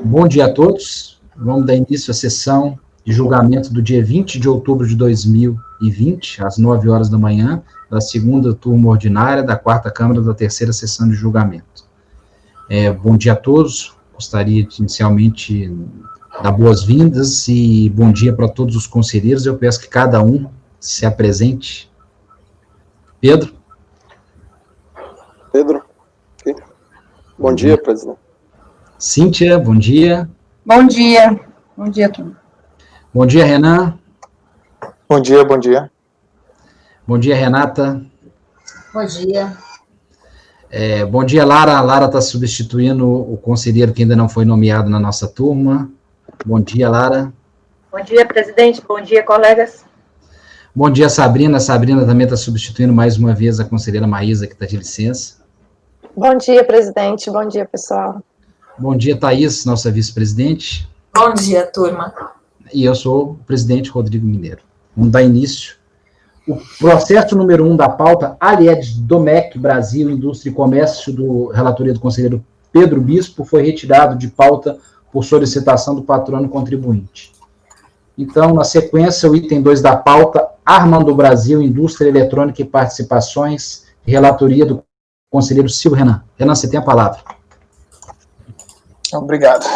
Bom dia a todos. Vamos dar início à sessão de julgamento do dia 20 de outubro de 2020, às 9 horas da manhã, da segunda turma ordinária da quarta Câmara da terceira sessão de julgamento. Bom dia a todos. Gostaria de, inicialmente, dar boas-vindas e bom dia para todos os conselheiros. Eu peço que cada um se apresente. Pedro? Pedro. Okay. Bom dia, presidente. Cíntia, bom dia. Bom dia. Bom dia, turma. Bom dia, Renan. Bom dia, bom dia. Bom dia, Renata. Bom dia. Bom dia, Lara. A Lara está substituindo o conselheiro que ainda não foi nomeado na nossa turma. Bom dia, Lara. Bom dia, presidente. Bom dia, colegas. Bom dia, Sabrina. A Sabrina também está substituindo mais uma vez a conselheira Maísa, que está de licença. Bom dia, presidente. Bom dia, pessoal. Bom dia, Thaís, nossa vice-presidente. Bom dia, turma. E eu sou o presidente Rodrigo Mineiro. Vamos dar início. O processo número 1 da pauta, Alied Domecq Brasil, Indústria e Comércio, do relatoria do conselheiro Pedro Bispo, foi retirado de pauta por solicitação do patrono contribuinte. Então, na sequência, o item 2 da pauta, Armando Brasil, Indústria Eletrônica e Participações, relatoria do conselheiro Silvio Renan. Renan, você tem a palavra. Obrigado.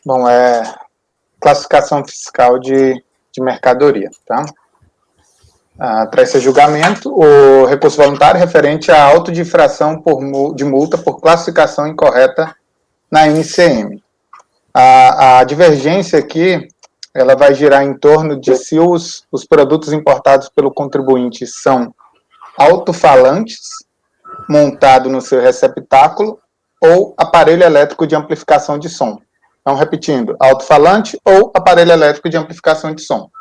Bom, classificação fiscal de mercadoria, tá? Para esse julgamento, o recurso voluntário referente à auto de infração de multa por classificação incorreta na NCM. A divergência aqui, ela vai girar em torno de se os produtos importados pelo contribuinte são alto-falantes, montado no seu receptáculo, ou aparelho elétrico de amplificação de som. Então, repetindo, alto-falante ou aparelho elétrico de amplificação de som.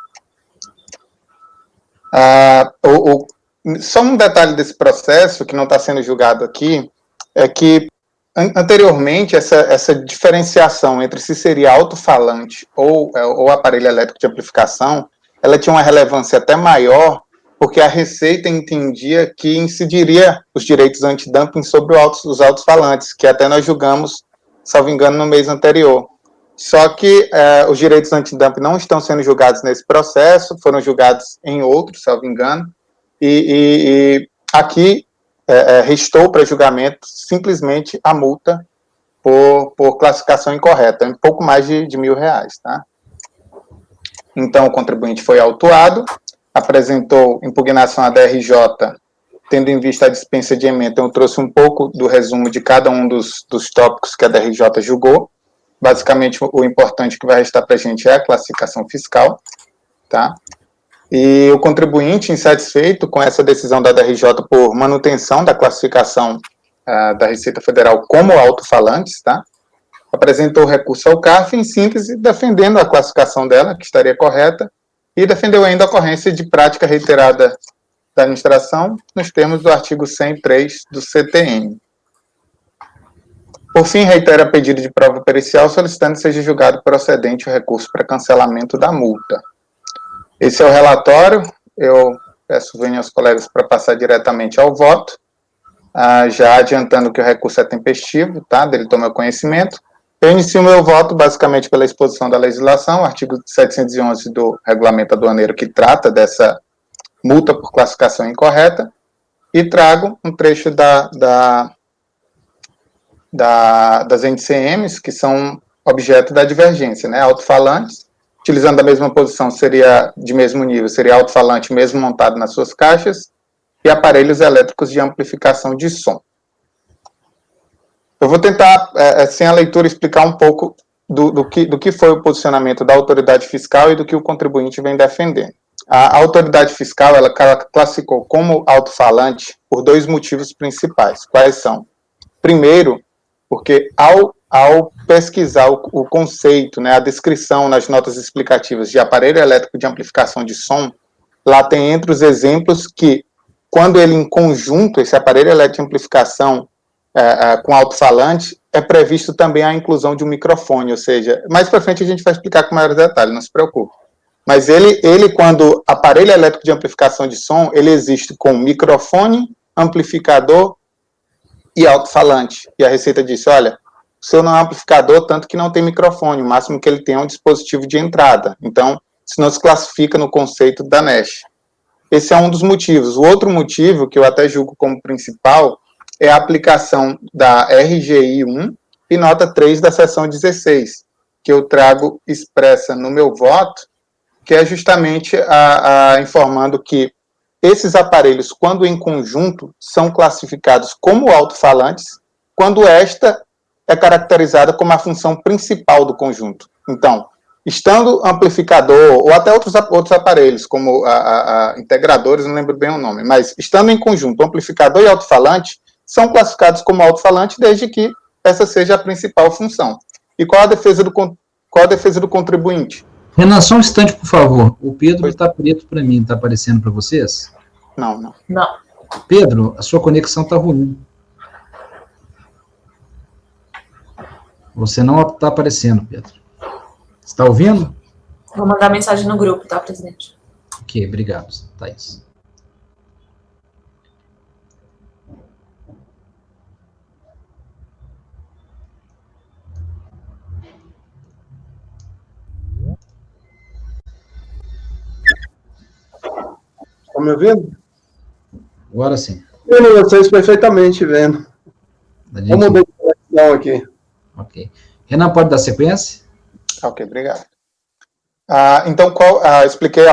Só um detalhe desse processo, que não está sendo julgado aqui, é que, anteriormente, essa diferenciação entre se seria alto-falante ou aparelho elétrico de amplificação, ela tinha uma relevância até maior, porque a Receita entendia que incidiria os direitos antidumping sobre os alto-falantes, que até nós julgamos, salvo engano, no mês anterior. Só que os direitos antidumping não estão sendo julgados nesse processo, foram julgados em outros, salvo engano, e aqui restou para julgamento simplesmente a multa por classificação incorreta, um pouco mais de R$1.000, tá? Então, o contribuinte foi autuado, apresentou impugnação à DRJ, tendo em vista a dispensa de ementa. Eu trouxe um pouco do resumo de cada um dos tópicos que a DRJ julgou. Basicamente, o importante que vai restar para a gente é a classificação fiscal, tá? E o contribuinte, insatisfeito com essa decisão da DRJ por manutenção da classificação da Receita Federal como alto-falantes, tá? Apresentou recurso ao CARF, em síntese, defendendo a classificação dela, que estaria correta, e defendeu ainda a ocorrência de prática reiterada da administração, nos termos do artigo 103 do CTN. Por fim, reitera pedido de prova pericial, solicitando que seja julgado procedente o recurso para cancelamento da multa. Esse é o relatório. Eu peço venha aos colegas para passar diretamente ao voto, já adiantando que o recurso é tempestivo, tá? Dele toma conhecimento. Eu inicio meu voto basicamente pela exposição da legislação, artigo 711 do Regulamento Aduaneiro, que trata dessa multa por classificação incorreta, e trago um trecho das NCMs, que são objeto da divergência, né? Alto-falantes, utilizando a mesma posição, seria de mesmo nível, seria alto-falante mesmo montado nas suas caixas, e aparelhos elétricos de amplificação de som. Eu vou tentar, sem a leitura, explicar um pouco do que foi o posicionamento da autoridade fiscal e do que o contribuinte vem defendendo. A autoridade fiscal, ela classificou como alto-falante por dois motivos principais. Quais são? Primeiro, porque ao pesquisar o conceito, né, a descrição nas notas explicativas de aparelho elétrico de amplificação de som, lá tem entre os exemplos que, quando ele em conjunto, esse aparelho elétrico de amplificação com alto-falante, é previsto também a inclusão de um microfone, ou seja, mais para frente a gente vai explicar com maior detalhe, não se preocupe. Mas ele, quando aparelho elétrico de amplificação de som, ele existe com microfone, amplificador e alto-falante. E a Receita disse, olha, seu não é amplificador, tanto que não tem microfone, o máximo que ele tem é um dispositivo de entrada. Então, isso não se classifica no conceito da NESH. Esse é um dos motivos. O outro motivo, que eu até julgo como principal, é a aplicação da RGI 1 e nota 3 da seção 16, que eu trago expressa no meu voto, que é justamente informando que esses aparelhos, quando em conjunto, são classificados como alto-falantes, quando esta é caracterizada como a função principal do conjunto. Então, estando amplificador, ou até outros aparelhos, como integradores, não lembro bem o nome, mas estando em conjunto, amplificador e alto-falante, são classificados como alto-falante desde que essa seja a principal função. E qual a defesa do contribuinte? Renan, só um instante, por favor. O Pedro está preto para mim, está aparecendo para vocês? Não. Pedro, a sua conexão está ruim. Você não está aparecendo, Pedro. Você está ouvindo? Vou mandar mensagem no grupo, tá, presidente? Ok, obrigado, Thaís. Estão me ouvindo? Agora sim. Vendo vocês perfeitamente vendo. Vamos mudar de conexão aqui. Ok. Renan, pode dar sequência? Ok, obrigado. Então, expliquei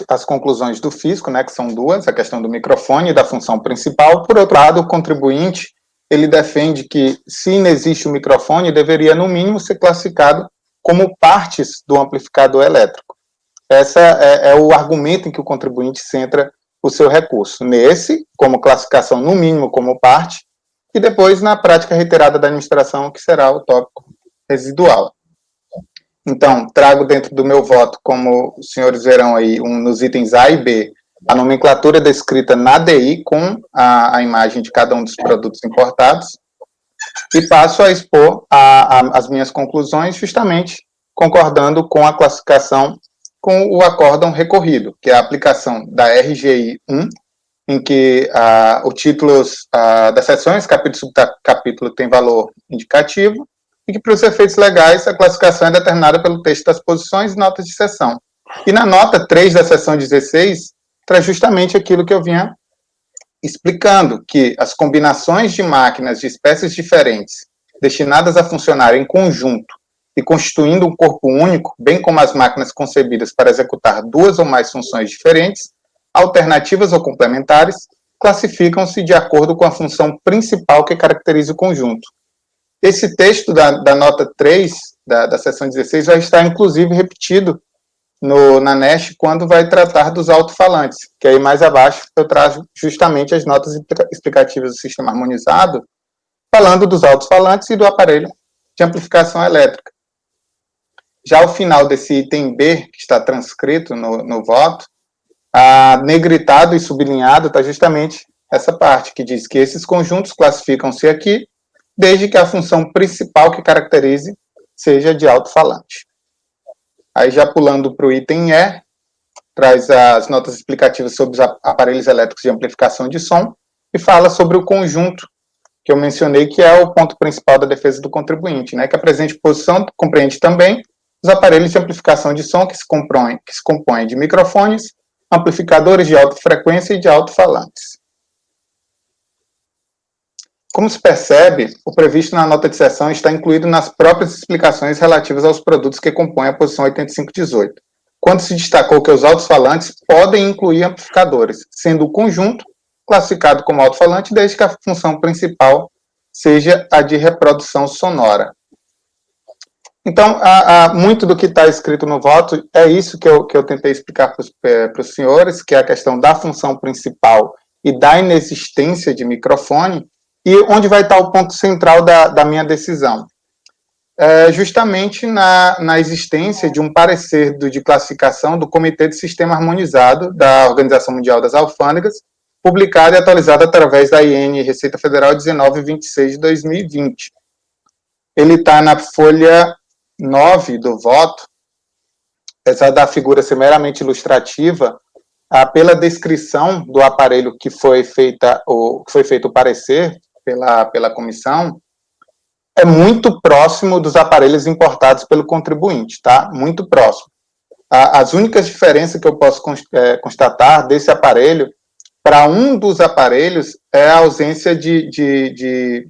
as conclusões do físico, né, que são duas, a questão do microfone e da função principal. Por outro lado, o contribuinte, ele defende que, se inexiste o microfone, deveria, no mínimo, ser classificado como partes do amplificador elétrico. Esse é o argumento em que o contribuinte centra o seu recurso. Nesse, como classificação, no mínimo, como parte, e depois na prática reiterada da administração, que será o tópico residual. Então, trago dentro do meu voto, como os senhores verão aí, nos itens A e B, a nomenclatura descrita na DI com a imagem de cada um dos produtos importados, e passo a expor as minhas conclusões, justamente concordando com a classificação com o acórdão recorrido, que é a aplicação da RGI 1, em que o título das seções, capítulo e subcapítulo, tem valor indicativo, e que, para os efeitos legais, a classificação é determinada pelo texto das posições e notas de seção. E na nota 3 da seção 16, traz justamente aquilo que eu vinha explicando, que as combinações de máquinas de espécies diferentes, destinadas a funcionar em conjunto e constituindo um corpo único, bem como as máquinas concebidas para executar duas ou mais funções diferentes, alternativas ou complementares, classificam-se de acordo com a função principal que caracteriza o conjunto. Esse texto da nota 3, da seção 16, vai estar, inclusive, repetido na NESH quando vai tratar dos alto-falantes, que aí mais abaixo eu trago justamente as notas explicativas do sistema harmonizado, falando dos alto-falantes e do aparelho de amplificação elétrica. Já ao final desse item B, que está transcrito no voto, negritado e sublinhado está justamente essa parte, que diz que esses conjuntos classificam-se aqui, desde que a função principal que caracterize seja de alto-falante. Aí, já pulando para o item E, traz as notas explicativas sobre os aparelhos elétricos de amplificação de som e fala sobre o conjunto, que eu mencionei, que é o ponto principal da defesa do contribuinte, né, que a presente posição compreende também os aparelhos de amplificação de som que se compõem de microfones, amplificadores de alta frequência e de alto-falantes. Como se percebe, o previsto na nota de seção está incluído nas próprias explicações relativas aos produtos que compõem a posição 8518, quando se destacou que os alto-falantes podem incluir amplificadores, sendo o conjunto classificado como alto-falante desde que a função principal seja a de reprodução sonora. Então, muito do que está escrito no voto é isso que eu tentei explicar para os senhores, que é a questão da função principal e da inexistência de microfone, e onde vai estar o ponto central da minha decisão. Justamente na existência de um parecer de classificação do Comitê de Sistema Harmonizado da Organização Mundial das Alfândegas, publicado e atualizado através da IN Receita Federal 1926 de 2020. Ele está na folha 9 do voto, apesar da figura ser meramente ilustrativa, pela descrição do aparelho que foi feito o parecer pela comissão, é muito próximo dos aparelhos importados pelo contribuinte, tá? Muito próximo. As únicas diferenças que eu posso constatar desse aparelho para um dos aparelhos é a ausência de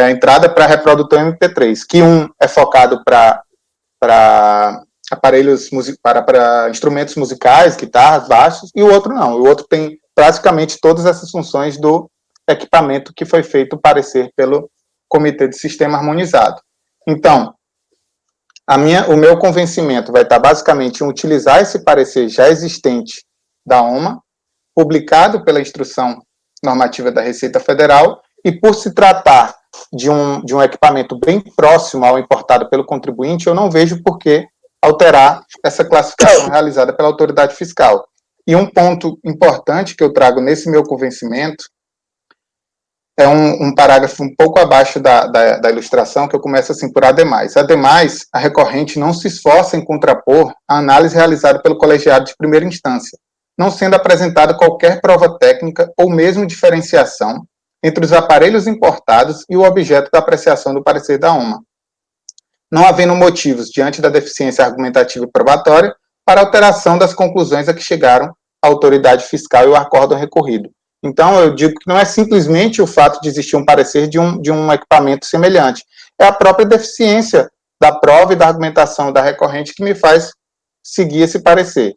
entrada para reprodutor MP3, que um é focado para aparelhos, para instrumentos musicais, guitarras, baixos, e o outro não. O outro tem praticamente todas essas funções do equipamento que foi feito parecer pelo Comitê de Sistema Harmonizado. Então, o meu convencimento vai estar basicamente em utilizar esse parecer já existente da OMA, publicado pela Instrução Normativa da Receita Federal, e por se tratar de um equipamento bem próximo ao importado pelo contribuinte, eu não vejo por que alterar essa classificação realizada pela autoridade fiscal. E um ponto importante que eu trago nesse meu convencimento é um parágrafo um pouco abaixo da ilustração, que eu começo assim, por ademais. Ademais, a recorrente não se esforça em contrapor a análise realizada pelo colegiado de primeira instância, não sendo apresentada qualquer prova técnica ou mesmo diferenciação entre os aparelhos importados e o objeto da apreciação do parecer da OMA, não havendo motivos, diante da deficiência argumentativa e probatória, para alteração das conclusões a que chegaram a autoridade fiscal e o acórdão recorrido. Então, eu digo que não é simplesmente o fato de existir um parecer de um equipamento semelhante, é a própria deficiência da prova e da argumentação da recorrente que me faz seguir esse parecer.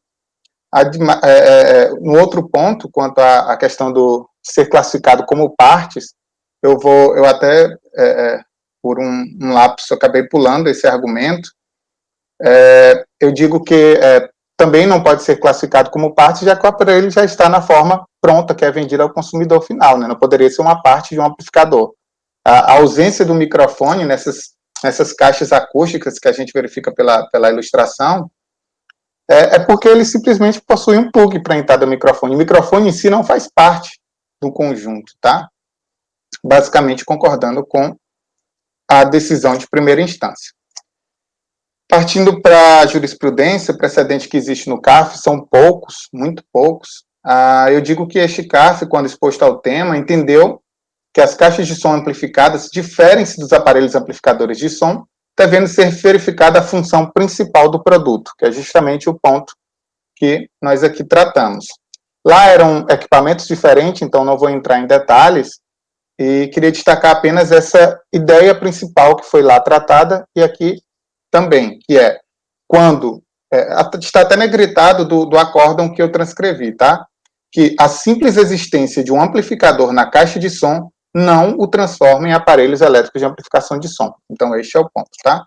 No outro ponto, quanto à questão do ser classificado como partes, eu até, por um lapso, acabei pulando esse argumento. Eu digo que também não pode ser classificado como parte, já que o aparelho já está na forma pronta, que é vendida ao consumidor final, né? Não poderia ser uma parte de um amplificador. A ausência do microfone nessas caixas acústicas que a gente verifica pela ilustração, é porque ele simplesmente possui um plug para entrada do microfone. O microfone em si não faz parte do conjunto, tá? Basicamente concordando com a decisão de primeira instância. Partindo para a jurisprudência, precedente que existe no CARF são poucos, muito poucos. Eu digo que este CARF, quando exposto ao tema, entendeu que as caixas de som amplificadas diferem-se dos aparelhos amplificadores de som, devendo ser verificada a função principal do produto, que é justamente o ponto que nós aqui tratamos. Lá eram equipamentos diferentes, então não vou entrar em detalhes, e queria destacar apenas essa ideia principal que foi lá tratada, e aqui também, que é quando, está até negritado do acórdão que eu transcrevi, tá? Que a simples existência de um amplificador na caixa de som não o transforma em aparelhos elétricos de amplificação de som. Então, este é o ponto, tá?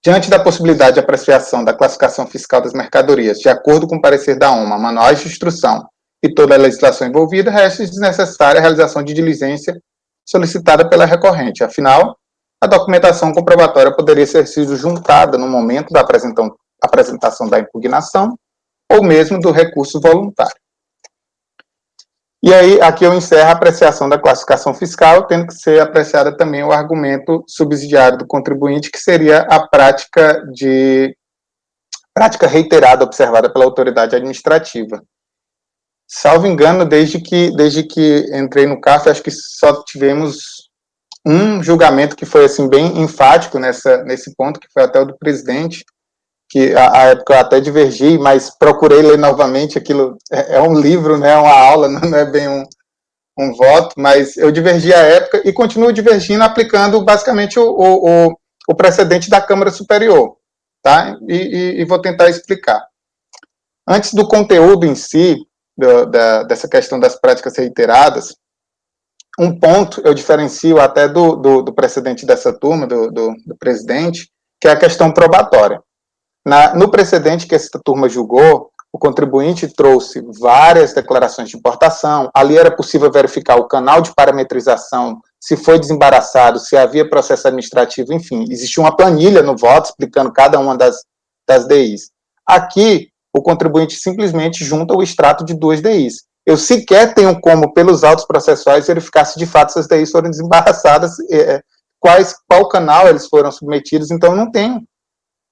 Diante da possibilidade de apreciação da classificação fiscal das mercadorias, de acordo com o parecer da OMA, manuais de instrução e toda a legislação envolvida, resta desnecessária a realização de diligência solicitada pela recorrente. Afinal, a documentação comprobatória poderia ter sido juntada no momento da apresentação da impugnação ou mesmo do recurso voluntário. E aí, aqui eu encerro a apreciação da classificação fiscal, tendo que ser apreciada também o argumento subsidiário do contribuinte, que seria a prática reiterada observada pela autoridade administrativa. Salvo engano, desde que entrei no CARF, acho que só tivemos um julgamento que foi assim, bem enfático nesse ponto, que foi até o do presidente, que à época eu até divergi, mas procurei ler novamente, aquilo é um livro, né, uma aula, não é bem um voto, mas eu divergi à época e continuo divergindo, aplicando basicamente o precedente da Câmara Superior, tá? E vou tentar explicar. Antes do conteúdo em si, dessa questão das práticas reiteradas, um ponto eu diferencio até do precedente dessa turma, do presidente, que é a questão probatória. No precedente que essa turma julgou, o contribuinte trouxe várias declarações de importação, ali era possível verificar o canal de parametrização, se foi desembaraçado, se havia processo administrativo, enfim, existia uma planilha no voto explicando cada uma das DIs. Aqui, o contribuinte simplesmente junta o extrato de 2 DIs. Eu sequer tenho como, pelos autos processuais, verificar se de fato essas DIs foram desembaraçadas, qual canal eles foram submetidos, então eu não tenho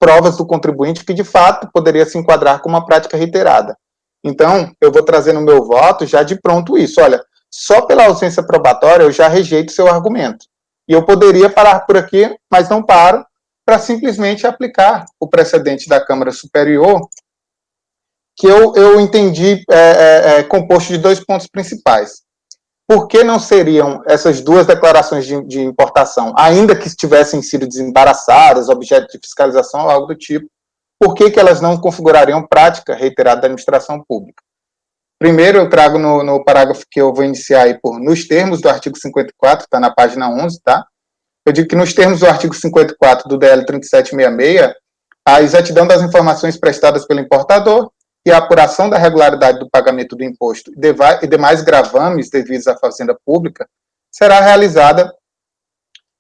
provas do contribuinte que, de fato, poderia se enquadrar como uma prática reiterada. Então, eu vou trazer no meu voto já de pronto isso. Olha, só pela ausência probatória eu já rejeito seu argumento. E eu poderia parar por aqui, mas não paro, para simplesmente aplicar o precedente da Câmara Superior, que eu entendi composto de 2 pontos principais. Por que não seriam essas 2 declarações de importação, ainda que tivessem sido desembaraçadas, objeto de fiscalização ou algo do tipo, por que elas não configurariam prática reiterada da administração pública? Primeiro, eu trago no parágrafo que eu vou iniciar aí nos termos do artigo 54, está na página 11, tá? Eu digo que nos termos do artigo 54 do DL 3766, a exatidão das informações prestadas pelo importador e a apuração da regularidade do pagamento do imposto e demais gravames devidos à fazenda pública será realizada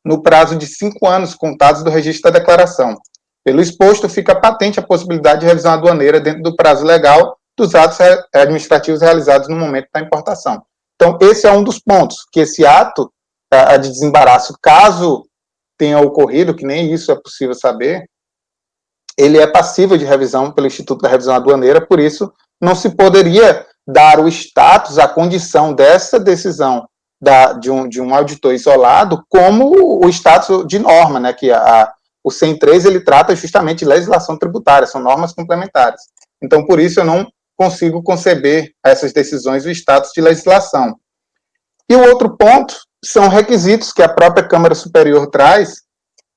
no prazo de 5 anos contados do registro da declaração. Pelo exposto, fica patente a possibilidade de revisão aduaneira dentro do prazo legal dos atos administrativos realizados no momento da importação. Então, esse é um dos pontos, que esse ato de desembaraço, caso tenha ocorrido, que nem isso é possível saber, ele é passível de revisão pelo Instituto da Revisão Aduaneira, por isso não se poderia dar o status, a condição dessa decisão de um auditor isolado como o status de norma, né, que o 103 ele trata justamente de legislação tributária, são normas complementares. Então, por isso eu não consigo conceber essas decisões o status de legislação. E o outro ponto são requisitos que a própria Câmara Superior traz,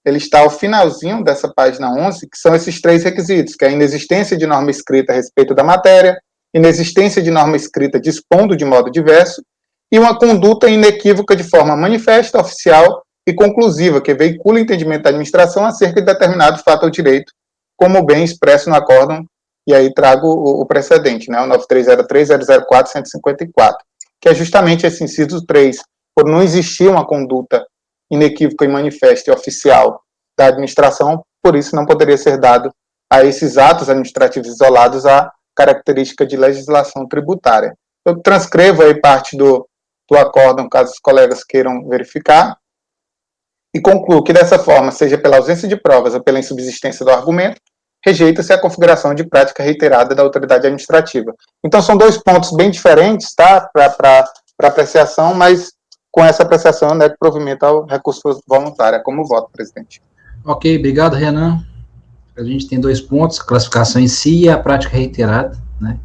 ele está ao finalzinho dessa página 11, que são esses 3 requisitos, que é a inexistência de norma escrita a respeito da matéria, inexistência de norma escrita dispondo de modo diverso, e uma conduta inequívoca de forma manifesta, oficial e conclusiva, que veicula o entendimento da administração acerca de determinado fato ou direito, como bem expresso no acórdão, e aí trago o precedente, né, o 9303-004-154, que é justamente esse inciso 3, por não existir uma conduta inequívoca e manifesta e oficial da administração, por isso não poderia ser dado a esses atos administrativos isolados a característica de legislação tributária. Eu transcrevo aí parte do acórdão, caso os colegas queiram verificar, e concluo que dessa forma, seja pela ausência de provas ou pela insubsistência do argumento, rejeita-se a configuração de prática reiterada da autoridade administrativa. Então, são 2 pontos bem diferentes, tá, para apreciação, mas com essa apreciação, eu nego provimento ao recurso voluntário. É como voto, presidente. Ok, obrigado, Renan. A gente tem 2 pontos, a classificação em si e a prática reiterada, né?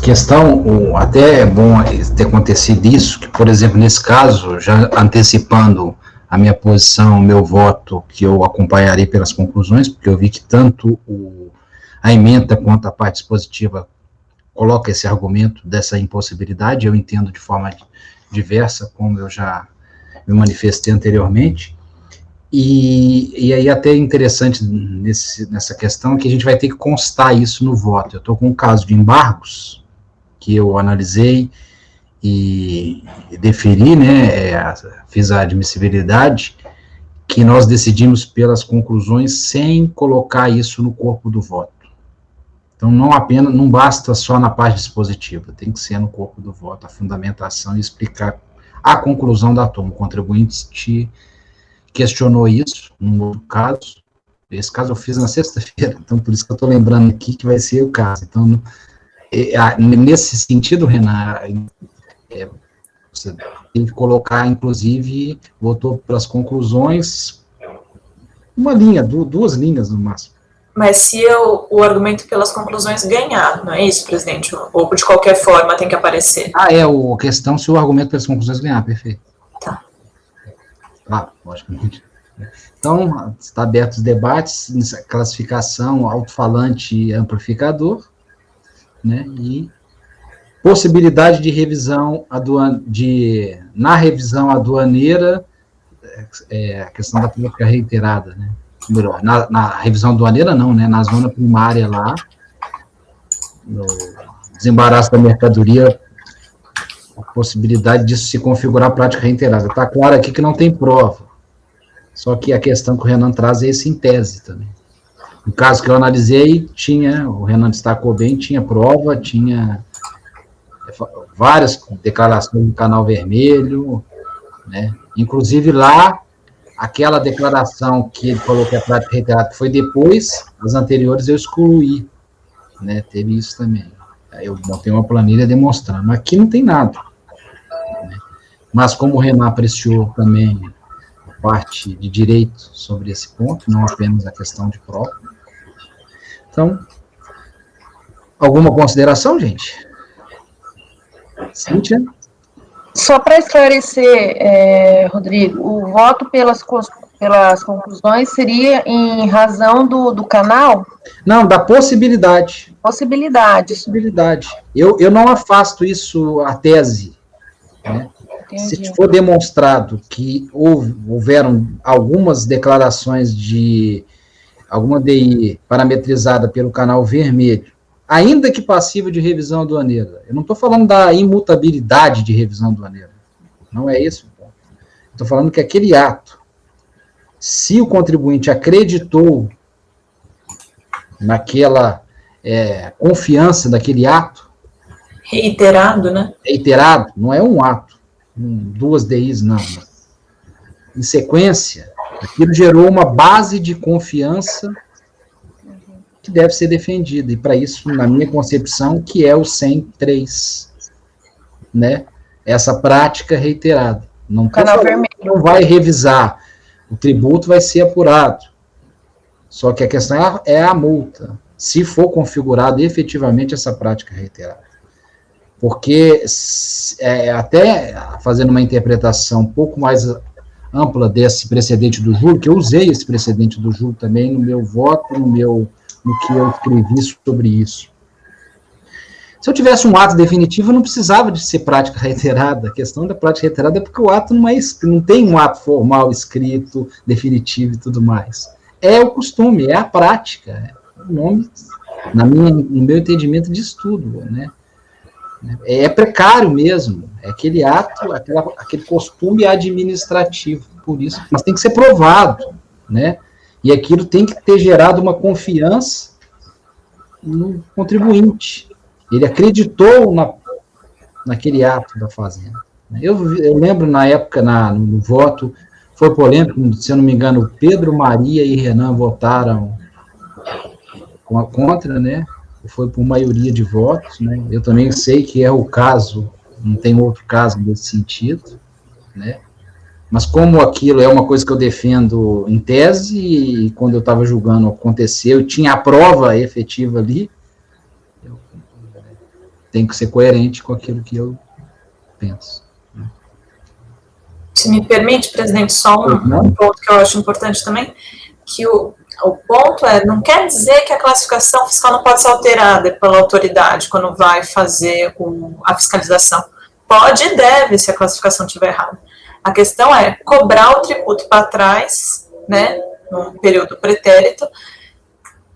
Questão, até é bom ter acontecido isso, que, por exemplo, nesse caso, já antecipando a minha posição, o meu voto, que eu acompanharei pelas conclusões, porque eu vi que tanto a emenda quanto a parte dispositiva coloca esse argumento dessa impossibilidade, eu entendo de forma diversa, como eu já me manifestei anteriormente, e aí até interessante nessa questão que a gente vai ter que constar isso no voto. Eu estou com um caso de embargos, que eu analisei e deferi, né, fiz a admissibilidade, que nós decidimos pelas conclusões sem colocar isso no corpo do voto. Então, não basta só na parte dispositiva, tem que ser no corpo do voto, a fundamentação e explicar a conclusão da turma. O contribuinte questionou isso, num outro caso, esse caso eu fiz na sexta-feira, então por isso que eu estou lembrando aqui que vai ser o caso. Então, nesse sentido, Renan, você tem que colocar, inclusive, votou pelas conclusões, uma linha, 2 linhas no máximo. Mas se o argumento pelas conclusões ganhar, não é isso, presidente? Ou de qualquer forma tem que aparecer? A questão se o argumento pelas conclusões ganhar, perfeito. Tá. Logicamente. Então, está aberto os debates, classificação, alto-falante e amplificador, né, e possibilidade de revisão na revisão aduaneira, a questão da política reiterada, né, melhor, na revisão aduaneira não, né, na zona primária lá, no desembaraço da mercadoria, a possibilidade disso se configurar prática reiterada. Está claro aqui que não tem prova, só que a questão que o Renan traz é esse em tese também. No caso que eu analisei, o Renan destacou bem, tinha prova, tinha várias declarações no canal vermelho, né? Inclusive lá, aquela declaração que ele falou que é prática reiterada, que foi depois, as anteriores eu excluí, né? Teve isso também. Eu botei uma planilha demonstrando, mas aqui não tem nada. Né? Mas como o Renan apreciou também a parte de direito sobre esse ponto, não apenas a questão de prova. Então, alguma consideração, gente? Cíntia? Só para esclarecer, Rodrigo, o voto pelas conclusões seria em razão do canal? Não, da possibilidade. Possibilidades. Eu não afasto isso à tese. Né? Se for demonstrado que houveram algumas declarações de alguma DI parametrizada pelo canal vermelho, ainda que passiva de revisão aduaneira, eu não estou falando da imutabilidade de revisão aduaneira, não é isso. Estou falando que aquele ato, se o contribuinte acreditou naquela confiança daquele ato, reiterado, né? Reiterado, não é um ato, duas DIs, não. Em sequência, aquilo gerou uma base de confiança que deve ser defendida, e para isso, na minha concepção, que é o 103, né? Essa prática reiterada. Não vai revisar, o tributo vai ser apurado. Só que a questão é a multa, se for configurada efetivamente essa prática reiterada. Porque, até fazendo uma interpretação um pouco mais ampla desse precedente do juro, que eu usei esse precedente do juro também no meu voto, no que eu escrevi sobre isso. Se eu tivesse um ato definitivo, eu não precisava de ser prática reiterada. A questão da prática reiterada é porque o ato não tem um ato formal, escrito, definitivo e tudo mais. É o costume, é a prática. É o nome, no meu entendimento, de estudo, né? É precário mesmo, é aquele ato, aquele costume administrativo, por isso, mas tem que ser provado, né? E aquilo tem que ter gerado uma confiança no contribuinte. Ele acreditou naquele ato da fazenda. Eu lembro na época, no voto, foi polêmico, se eu não me engano, Pedro, Maria e Renan votaram contra, né? Foi por maioria de votos, né? Eu também sei que é o caso, não tem outro caso nesse sentido, né? Mas como aquilo é uma coisa que eu defendo em tese, e quando eu estava julgando aconteceu, tinha a prova efetiva ali, eu tenho que ser coerente com aquilo que eu penso. Né? Se me permite, presidente, só um ponto que eu acho importante também, que o ponto não quer dizer que a classificação fiscal não pode ser alterada pela autoridade quando vai fazer a fiscalização. Pode e deve, se a classificação estiver errada. A questão é cobrar o tributo para trás, né, num período pretérito,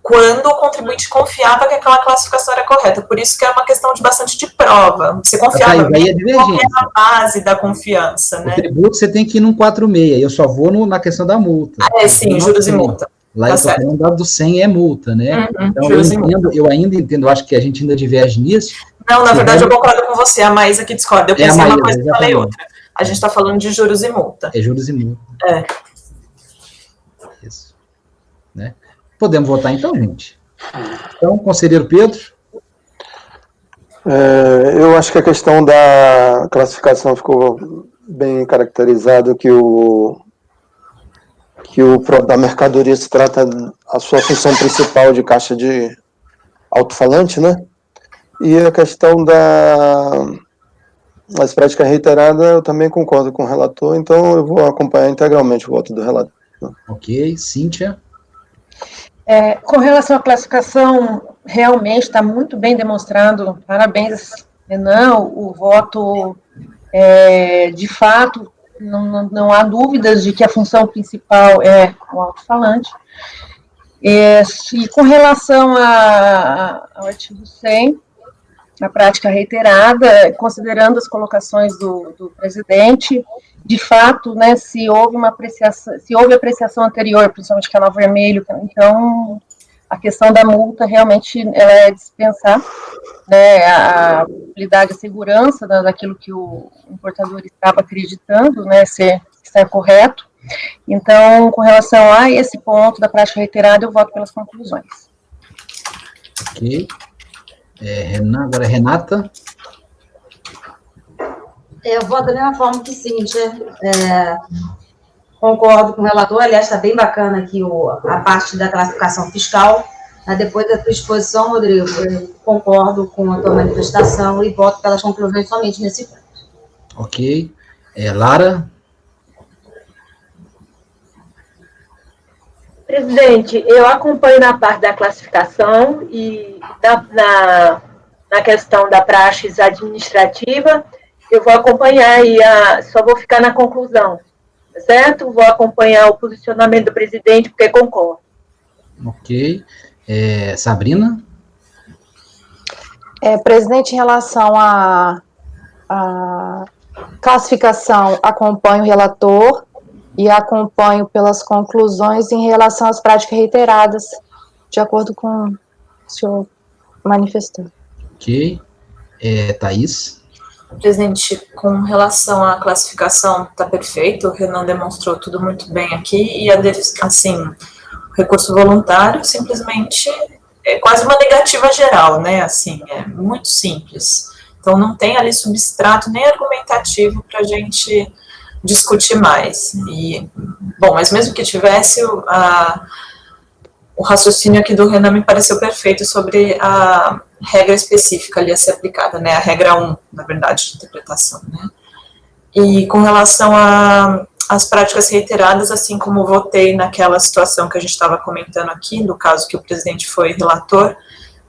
quando o contribuinte confiava que aquela classificação era correta. Por isso que é uma questão de bastante de prova. Você confiava qual é a base da confiança, né? O tributo você tem que ir num 46, eu só vou na questão da multa. Sim, juros e multa. Lá eu estou falando do 100 é multa, né? Então, eu ainda entendo, acho que a gente ainda diverge nisso. Não, na verdade, eu concordo com você, a Maísa que discorda. Eu pensei uma coisa e falei outra. A gente está falando de juros e multa. É juros e multa. Isso. Né? Podemos votar então, gente? Então, conselheiro Pedro? Eu acho que a questão da classificação ficou bem caracterizado, que da mercadoria se trata a sua função principal de caixa de alto-falante, né? E a questão das práticas reiteradas, eu também concordo com o relator, então eu vou acompanhar integralmente o voto do relator. Ok, Cíntia? Com relação à classificação, realmente está muito bem demonstrado, parabéns, Renan, o voto, de fato, não há dúvidas de que a função principal é o alto-falante. E com relação ao artigo 100, a prática reiterada, considerando as colocações do presidente, de fato, né, se houve apreciação anterior, principalmente canal vermelho, então a questão da multa realmente ela é dispensar, né, a possibilidade de segurança daquilo que o importador estava acreditando, né, estar correto. Então, com relação a esse ponto da prática reiterada, eu voto pelas conclusões. Ok. Renan, agora é Renata. Eu voto da mesma forma que Cíntia. Concordo com o relator, aliás, está bem bacana aqui a parte da classificação fiscal. Depois da tua exposição, Rodrigo, eu concordo com a tua manifestação e voto pelas conclusões somente nesse ponto. Ok. Lara? Presidente, eu acompanho na parte da classificação e na questão da praxis administrativa, eu vou acompanhar e só vou ficar na conclusão, certo? Vou acompanhar o posicionamento do presidente, porque concordo. Ok. Sabrina? Presidente, em relação à classificação, acompanho o relator e acompanho pelas conclusões em relação às práticas reiteradas, de acordo com o senhor manifestou. Ok. Thaís? Presidente, com relação à classificação, está perfeito, o Renan demonstrou tudo muito bem aqui, e assim, o recurso voluntário simplesmente é quase uma negativa geral, né, assim, é muito simples. Então, não tem ali substrato nem argumentativo para a gente discutir mais. Bom, mas mesmo que tivesse, o raciocínio aqui do Renan me pareceu perfeito sobre a regra específica ali a ser aplicada, né, a regra 1, na verdade, de interpretação, né. E com relação às práticas reiteradas, assim como votei naquela situação que a gente estava comentando aqui, no caso que o presidente foi relator,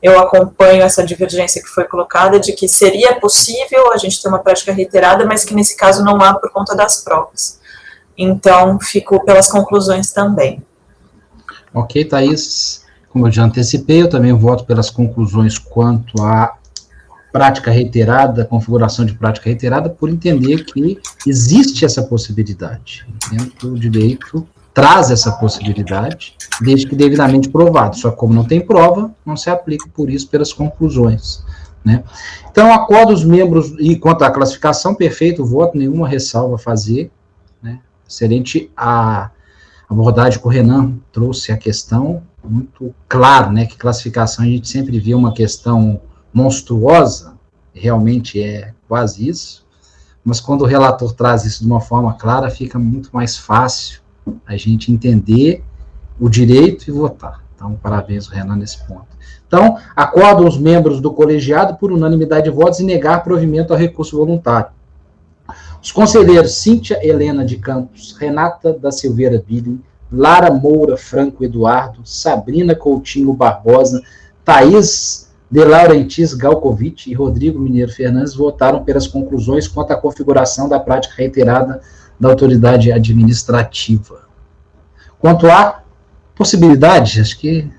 eu acompanho essa divergência que foi colocada de que seria possível a gente ter uma prática reiterada, mas que nesse caso não há por conta das provas. Então, fico pelas conclusões também. Ok, Thaís. Como eu já antecipei, eu também voto pelas conclusões quanto à prática reiterada, configuração de prática reiterada, por entender que existe essa possibilidade. Entendo que o direito traz essa possibilidade, desde que devidamente provado. Só que como não tem prova, não se aplica, por isso, pelas conclusões. Né? Então, acordo os membros, e quanto à classificação, perfeito, voto, nenhuma ressalva a fazer. Né? Excelente a abordagem que o Renan trouxe a questão, muito claro, né, que classificação a gente sempre vê uma questão monstruosa, realmente é quase isso, mas quando o relator traz isso de uma forma clara, fica muito mais fácil a gente entender o direito e votar. Então, parabéns, Renan, nesse ponto. Então, acordam os membros do colegiado por unanimidade de votos e negar provimento ao recurso voluntário. Os conselheiros Cíntia Helena de Campos, Renata da Silveira Billing, Lara Moura Franco Eduardo, Sabrina Coutinho Barbosa, Thaís de Laurentiis Galkovic e Rodrigo Mineiro Fernandes votaram pelas conclusões quanto à configuração da prática reiterada da autoridade administrativa. Quanto à possibilidade, acho que,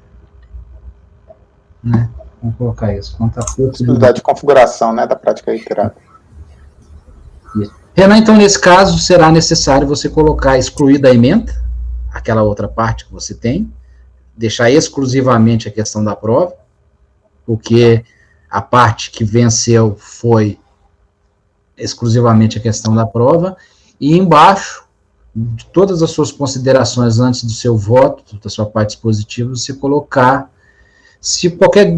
né, vamos colocar isso, quanto à possibilidade de configuração, né, da prática reiterada. Isso. Renan, então, nesse caso, será necessário você colocar excluir da emenda, aquela outra parte que você tem, deixar exclusivamente a questão da prova, porque a parte que venceu foi exclusivamente a questão da prova, e embaixo, de todas as suas considerações antes do seu voto, da sua parte dispositiva, você colocar, se qualquer...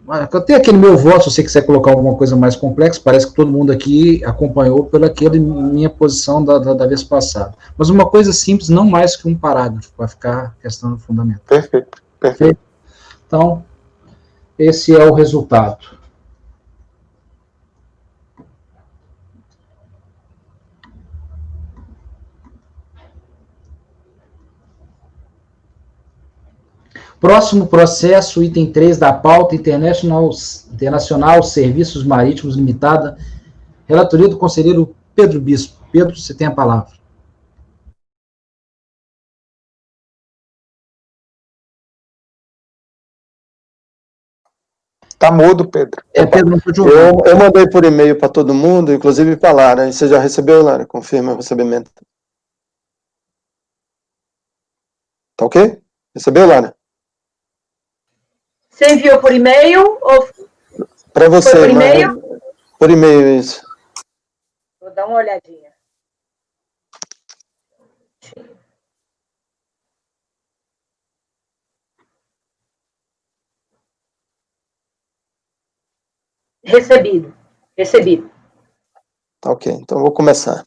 Até aquele meu voto, se você quiser colocar alguma coisa mais complexa, parece que todo mundo aqui acompanhou pela minha posição da vez passada. Mas uma coisa simples, não mais que um parágrafo, para ficar questão fundamental. Perfeito, perfeito. Então, esse é o resultado. Próximo processo, item 3 da pauta, Internacional Serviços Marítimos Limitada, relatoria do conselheiro Pedro Bispo. Pedro, você tem a palavra. Tá mudo, Pedro. Pedro, não pode eu mandei por e-mail para todo mundo, inclusive para a Lara. Você já recebeu, Lara? Confirma o recebimento. Tá ok? Recebeu, Lara? Você enviou por e-mail ou para você? por e-mail? Por e-mail, isso. Vou dar uma olhadinha. Recebido. Tá, ok, então eu vou começar.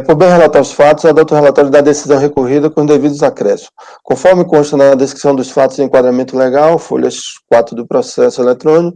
Por bem relatar os fatos, adota o relatório da decisão recorrida com devidos acréscimos. Conforme consta na descrição dos fatos de enquadramento legal, folhas 4 do processo eletrônico,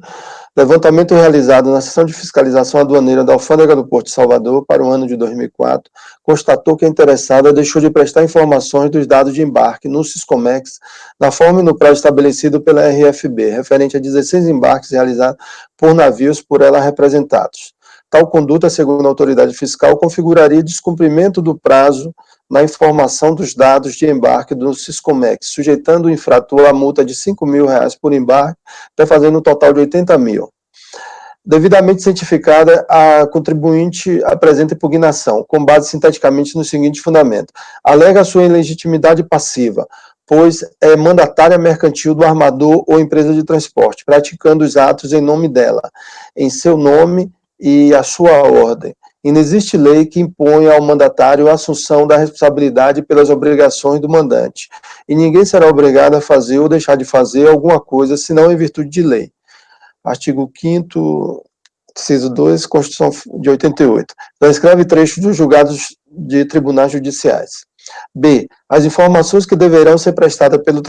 levantamento realizado na sessão de fiscalização aduaneira da Alfândega do Porto de Salvador para o ano de 2004, constatou que a interessada deixou de prestar informações dos dados de embarque no Siscomex, na forma e no prazo estabelecido pela RFB, referente a 16 embarques realizados por navios por ela representados. Tal conduta, segundo a autoridade fiscal, configuraria descumprimento do prazo na informação dos dados de embarque do Siscomex, sujeitando o infrator a multa de R$5.000 por embarque, fazendo um total de R$80.000. Devidamente cientificada, a contribuinte apresenta impugnação, com base sinteticamente no seguinte fundamento: alega sua ilegitimidade passiva, pois é mandatária mercantil do armador ou empresa de transporte, praticando os atos em nome dela, em seu nome e a sua ordem. E não existe lei que imponha ao mandatário a assunção da responsabilidade pelas obrigações do mandante. E ninguém será obrigado a fazer ou deixar de fazer alguma coisa, senão em virtude de lei. Artigo 5º, inciso 2, Constituição de 88. Transcreve trechos dos julgados de tribunais judiciais. B. As informações que deverão ser prestadas pelo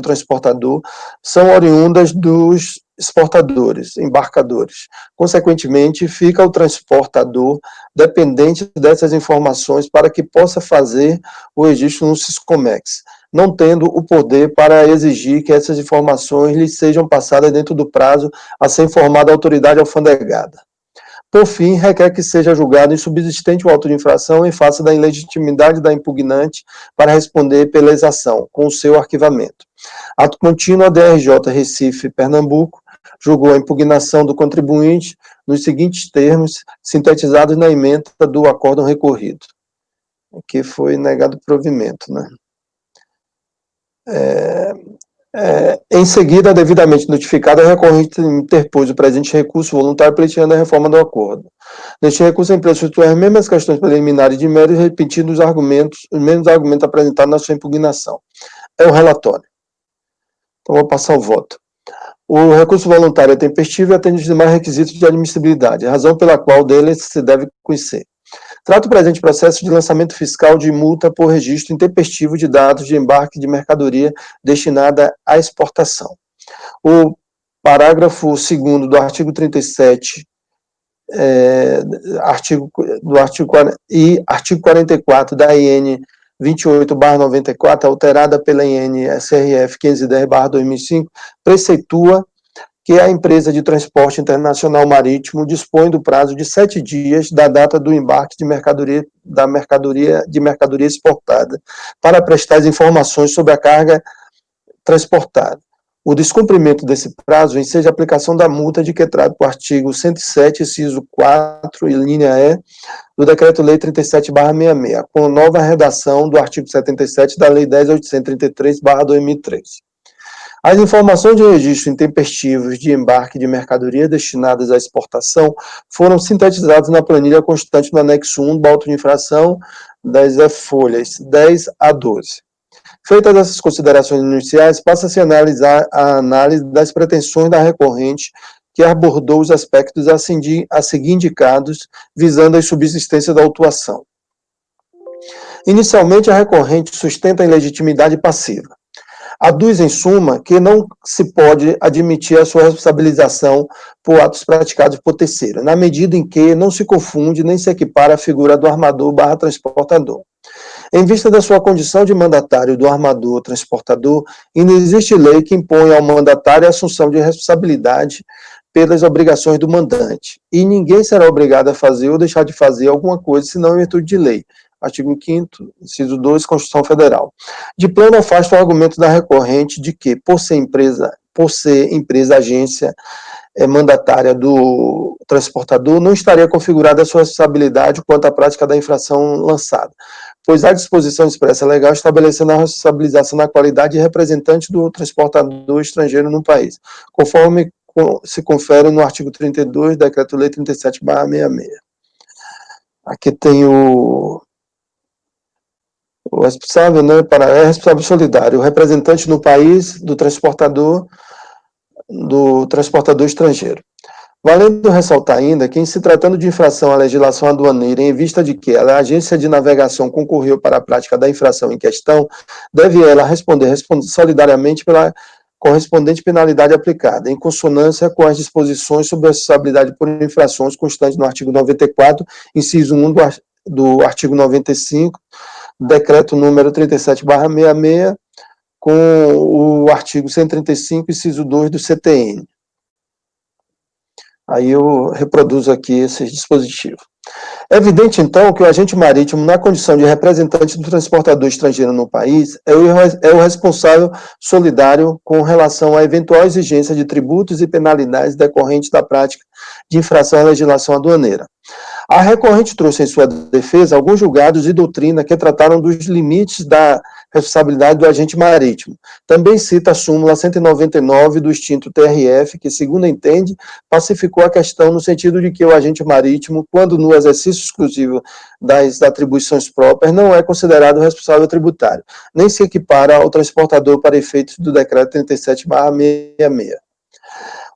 transportador são oriundas dos exportadores, embarcadores. Consequentemente, fica o transportador dependente dessas informações para que possa fazer o registro no Siscomex, não tendo o poder para exigir que essas informações lhe sejam passadas dentro do prazo a ser informada a autoridade alfandegada. Por fim, requer que seja julgado insubsistente o auto de infração em face da ilegitimidade da impugnante para responder pela exação, com o seu arquivamento. Ato contínuo, a DRJ Recife, Pernambuco, julgou a impugnação do contribuinte nos seguintes termos, sintetizados na ementa do acórdão recorrido, que foi negado provimento, né? Em seguida, devidamente notificada, a recorrente interpôs o presente recurso voluntário pleiteando a reforma do acordo. Neste recurso, a empresa substitui as mesmas questões preliminares de mérito, repetindo os mesmos argumentos apresentados na sua impugnação. É o relatório. Então, vou passar o voto. O recurso voluntário é tempestivo e atende os demais requisitos de admissibilidade, a razão pela qual dele se deve conhecer. Trata o presente processo de lançamento fiscal de multa por registro intempestivo de dados de embarque de mercadoria destinada à exportação. O parágrafo 2º do artigo 37 artigo 44 da IN 28/94, alterada pela IN SRF 510/2005, preceitua que a empresa de transporte internacional marítimo dispõe do prazo de 7 dias da data do embarque de mercadoria exportada para prestar as informações sobre a carga transportada. O descumprimento desse prazo enseja a aplicação da multa de que trata o artigo 107, inciso 4 e linha E do Decreto-Lei 37/66, com nova redação do artigo 77 da Lei 10.833/2003. As informações de registro intempestivos de embarque de mercadoria destinadas à exportação foram sintetizadas na planilha constante no anexo 1 do auto de infração das folhas 10 a 12. Feitas essas considerações iniciais, passa-se a analisar a análise das pretensões da recorrente, que abordou os aspectos a seguir indicados, visando a subsistência da autuação. Inicialmente, a recorrente sustenta a ilegitimidade passiva. Aduz, em suma, que não se pode admitir a sua responsabilização por atos praticados por terceiro, na medida em que não se confunde nem se equipara a figura do armador/transportador. Em vista da sua condição de mandatário do armador/transportador, não existe lei que imponha ao mandatário a assunção de responsabilidade pelas obrigações do mandante, e ninguém será obrigado a fazer ou deixar de fazer alguma coisa, senão em virtude de lei. Artigo 5º, inciso 2, Constituição Federal. De plano, afasta o argumento da recorrente de que, por ser empresa agência mandatária do transportador, não estaria configurada a sua responsabilidade quanto à prática da infração lançada, pois há disposição expressa legal estabelecendo a responsabilização na qualidade de representante do transportador estrangeiro no país, conforme se confere no artigo 32, Decreto-Lei 37/66. Aqui tem o responsável, né, responsável solidário, o representante no país do transportador estrangeiro. Valendo ressaltar ainda que, em se tratando de infração à legislação aduaneira, em vista de que a agência de navegação concorreu para a prática da infração em questão, deve ela responder solidariamente pela correspondente penalidade aplicada, em consonância com as disposições sobre a responsabilidade por infrações constantes no artigo 94, inciso 1 do artigo 95, decreto número 37/66, com o artigo 135, inciso 2 do CTN. Aí eu reproduzo aqui esse dispositivo. É evidente, então, que o agente marítimo, na condição de representante do transportador estrangeiro no país, é o responsável solidário com relação à eventual exigência de tributos e penalidades decorrentes da prática de infração à legislação aduaneira. A recorrente trouxe em sua defesa alguns julgados de doutrina que trataram dos limites da responsabilidade do agente marítimo. Também cita a súmula 199 do extinto TRF, que, segundo entende, pacificou a questão no sentido de que o agente marítimo, quando no exercício exclusivo das atribuições próprias, não é considerado responsável tributário, nem se equipara ao transportador para efeitos do decreto 37/66.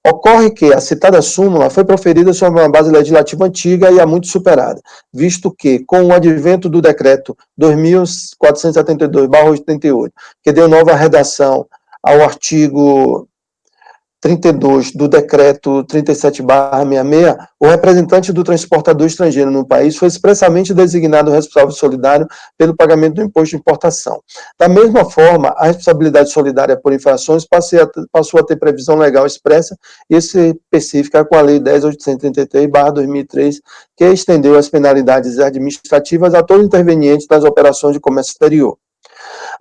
Ocorre que a citada súmula foi proferida sobre uma base legislativa antiga e há muito superada, visto que, com o advento do decreto 2472/88, que deu nova redação ao artigo 32 do decreto 37/66, o representante do transportador estrangeiro no país foi expressamente designado responsável solidário pelo pagamento do imposto de importação. Da mesma forma, a responsabilidade solidária por infrações passou a ter previsão legal expressa e específica com a Lei 10.833/2003, que estendeu as penalidades administrativas a todo interveniente nas operações de comércio exterior.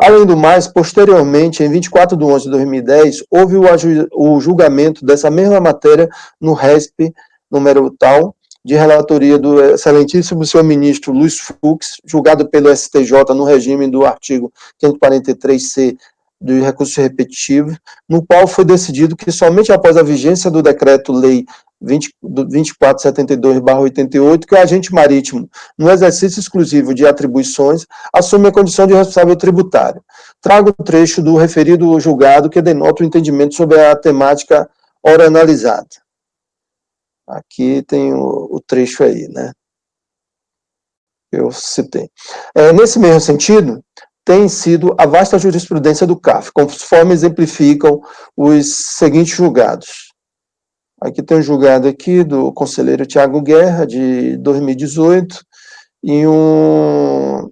Além do mais, posteriormente, em 24 de 11 de 2010, houve o julgamento dessa mesma matéria no RESP, número tal, de relatoria do excelentíssimo senhor ministro Luiz Fux, julgado pelo STJ no regime do artigo 543-C do recurso repetitivo, no qual foi decidido que somente após a vigência do decreto-lei 2472/88, que o agente marítimo, no exercício exclusivo de atribuições, assume a condição de responsável tributário. Trago o trecho do referido julgado que denota o entendimento sobre a temática ora analisada. Aqui tem o trecho aí, né? Eu citei. Nesse mesmo sentido, tem sido a vasta jurisprudência do CAF, conforme exemplificam os seguintes julgados. Aqui tem um julgado aqui do conselheiro Tiago Guerra, de 2018, e um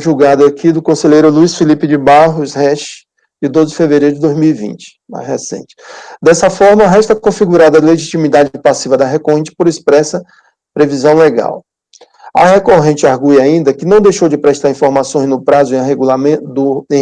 julgado aqui do conselheiro Luiz Felipe de Barros Resch, de 12 de fevereiro de 2020, mais recente. Dessa forma, resta configurada a legitimidade passiva da recorrente por expressa previsão legal. A recorrente argui ainda que não deixou de prestar informações no prazo em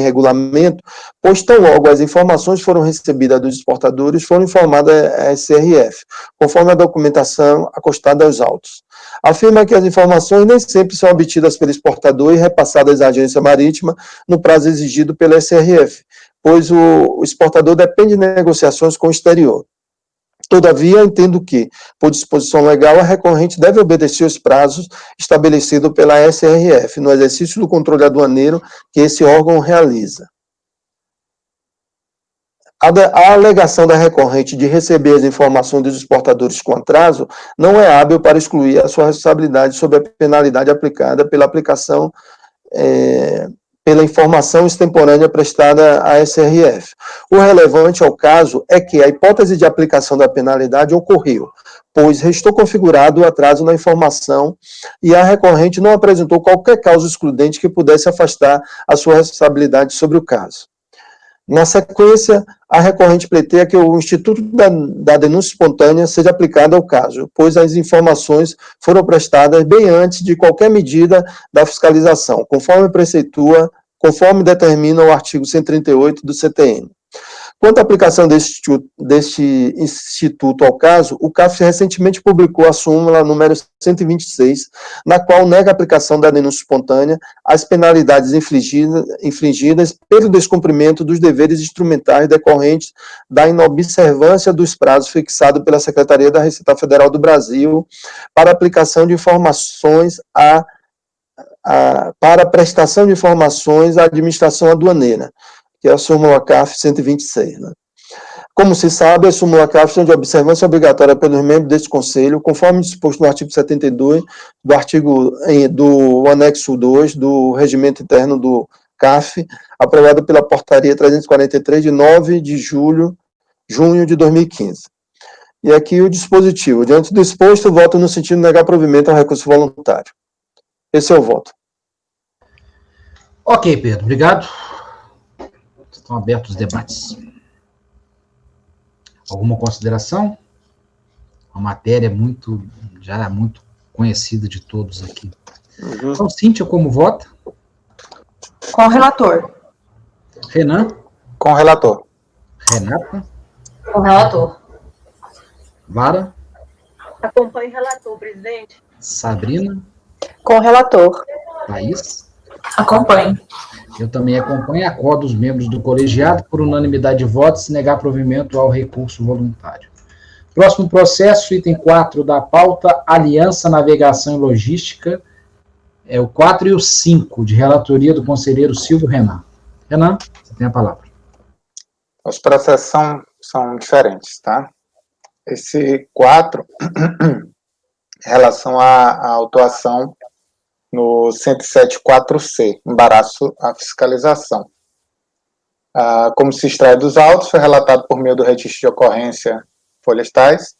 regulamento, pois tão logo as informações foram recebidas dos exportadores, foram informadas à SRF, conforme a documentação acostada aos autos. Afirma que as informações nem sempre são obtidas pelo exportador e repassadas à agência marítima no prazo exigido pela SRF, pois o exportador depende de negociações com o exterior. Todavia, entendo que, por disposição legal, a recorrente deve obedecer os prazos estabelecidos pela SRF no exercício do controle aduaneiro que esse órgão realiza. A alegação da recorrente de receber as informações dos exportadores com atraso não é hábil para excluir a sua responsabilidade sobre a penalidade aplicada pela aplicação pela informação extemporânea prestada à SRF. O relevante ao caso é que a hipótese de aplicação da penalidade ocorreu, pois restou configurado o atraso na informação e a recorrente não apresentou qualquer causa excludente que pudesse afastar a sua responsabilidade sobre o caso. Na sequência, a recorrente pleiteia que o Instituto da Denúncia Espontânea seja aplicado ao caso, pois as informações foram prestadas bem antes de qualquer medida da fiscalização, conforme determina o artigo 138 do CTN. Quanto à aplicação deste instituto ao caso, o CAF recentemente publicou a súmula número 126, na qual nega a aplicação da denúncia espontânea às penalidades infligidas pelo descumprimento dos deveres instrumentais decorrentes da inobservância dos prazos fixados pela Secretaria da Receita Federal do Brasil para aplicação de informações para prestação de informações à administração aduaneira, que é a súmula CAF 126. Né? Como se sabe, as súmula CAF são de observância obrigatória pelos membros deste Conselho, conforme disposto no artigo 72 do anexo 2 do Regimento Interno do CAF, aprovado pela Portaria 343, de 9 de junho de 2015. E aqui o dispositivo. Diante do exposto, voto no sentido de negar provimento ao recurso voluntário. Esse é o voto. Ok, Pedro, obrigado. Estão abertos os debates. Alguma consideração? A matéria já é muito conhecida de todos aqui. Então, Cíntia, como vota? Com o relator. Renan? Com o relator. Renata? Com o relator. Vara? Acompanhe o relator, presidente. Sabrina? Com o relator. Thaís? Acompanho. Eu também acompanho. Acordo os membros do colegiado por unanimidade de votos negar provimento ao recurso voluntário. Próximo processo, item 4 da pauta, Aliança, Navegação e Logística. É o 4 e o 5, de relatoria do conselheiro Silvio Renan. Renan, você tem a palavra. Os processos são diferentes, tá? Esse 4, em relação à autuação no 107.4c, embaraço à fiscalização. Como se extrai dos autos, foi relatado por meio do registro de ocorrência folhas tais,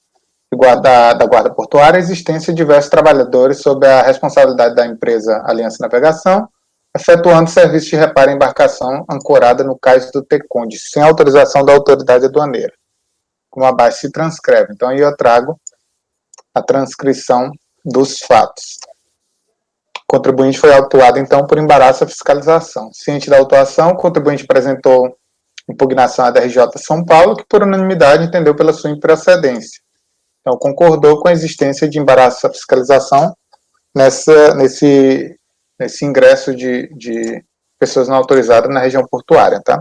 da Guarda Portuária, a existência de diversos trabalhadores sob a responsabilidade da empresa Aliança Navegação, efetuando serviço de reparo em embarcação ancorada no cais do Teconde, sem autorização da autoridade aduaneira, como abaixo se transcreve. Então, aí eu trago a transcrição dos fatos. O contribuinte foi autuado, então, por embaraço à fiscalização. Ciente da autuação, o contribuinte apresentou impugnação à DRJ São Paulo, que, por unanimidade, entendeu pela sua improcedência. Então, concordou com a existência de embaraço à fiscalização nesse ingresso de pessoas não autorizadas na região portuária, tá?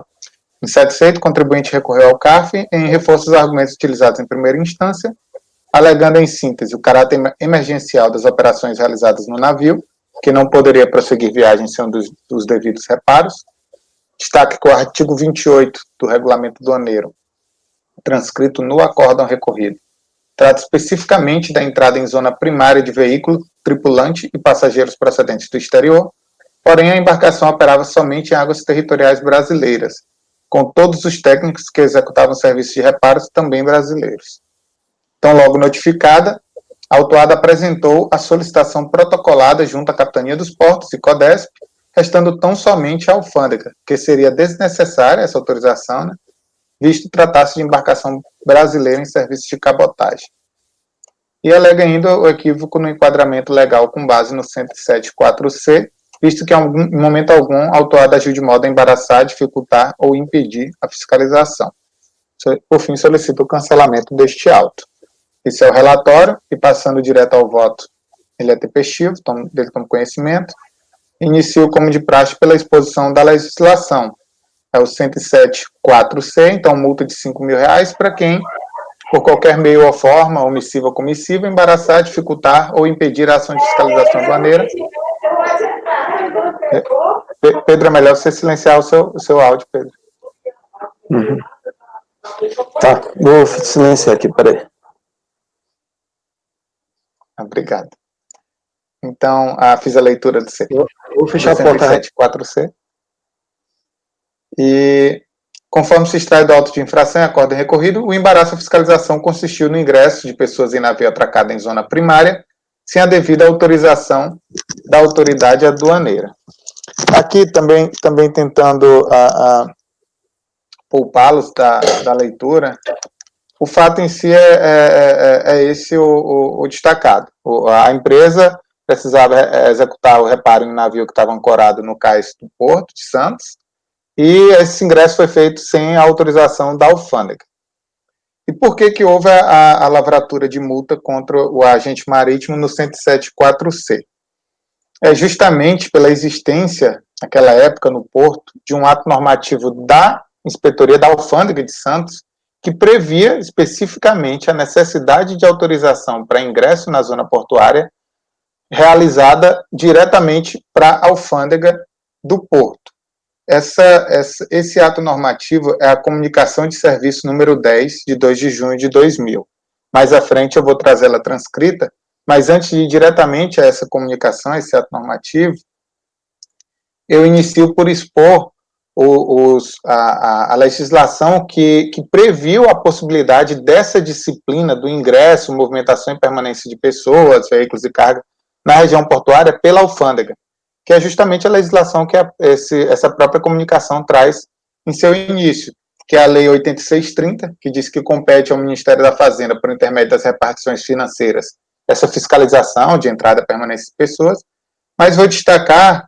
Insatisfeito, o contribuinte recorreu ao CARF em reforço dos argumentos utilizados em primeira instância, alegando em síntese o caráter emergencial das operações realizadas no navio, que não poderia prosseguir viagem sem dos devidos reparos. Destaque que o artigo 28 do Regulamento Aduaneiro, transcrito no acórdão recorrido, trata especificamente da entrada em zona primária de veículo, tripulante e passageiros procedentes do exterior, porém a embarcação operava somente em águas territoriais brasileiras, com todos os técnicos que executavam serviços de reparos também brasileiros. Então, logo notificada, a autuada apresentou a solicitação protocolada junto à Capitania dos Portos e CODESP, restando tão somente a alfândega, que seria desnecessária essa autorização, né, visto tratar-se de embarcação brasileira em serviço de cabotagem. E alega ainda o equívoco no enquadramento legal com base no 107.4c, visto que em momento algum a autuada agiu de modo a embaraçar, dificultar ou impedir a fiscalização. Por fim, solicita o cancelamento deste auto. Esse é o relatório, e passando direto ao voto, ele é tempestivo, dele tomo conhecimento. Inicio como de praxe pela exposição da legislação. É o 107.4c, então multa de R$5.000 para quem, por qualquer meio ou forma, omissiva ou comissiva, embaraçar, dificultar ou impedir a ação de fiscalização aduaneira. Pedro, é melhor você silenciar o seu áudio, Pedro. Tá, vou silenciar aqui, peraí. Obrigado. Então, fiz a leitura do Vou fechar a porta. 107.4c. E, conforme se extrai do auto de infração e acórdão recorrido, o embaraço à fiscalização consistiu no ingresso de pessoas em navio atracado em zona primária, sem a devida autorização da autoridade aduaneira. Aqui, também tentando poupá-los da leitura, o fato em si é esse o destacado. A empresa precisava executar o reparo em um navio que estava ancorado no cais do Porto de Santos, e esse ingresso foi feito sem a autorização da alfândega. E por que houve a lavratura de multa contra o agente marítimo no 107.4c? É justamente pela existência, naquela época, no Porto, de um ato normativo da Inspetoria da Alfândega de Santos, que previa especificamente a necessidade de autorização para ingresso na zona portuária realizada diretamente para a alfândega do Porto. esse ato normativo é a comunicação de serviço número 10, de 2 de junho de 2000. Mais à frente eu vou trazer ela transcrita, mas antes de ir diretamente a essa comunicação, esse ato normativo, eu inicio por expor a legislação que previu a possibilidade dessa disciplina do ingresso, movimentação e permanência de pessoas, veículos e carga na região portuária pela alfândega, que é justamente a legislação que essa própria comunicação traz em seu início, que é a Lei 8630, que diz que compete ao Ministério da Fazenda, por intermédio das repartições financeiras, essa fiscalização de entrada e permanência de pessoas, mas vou destacar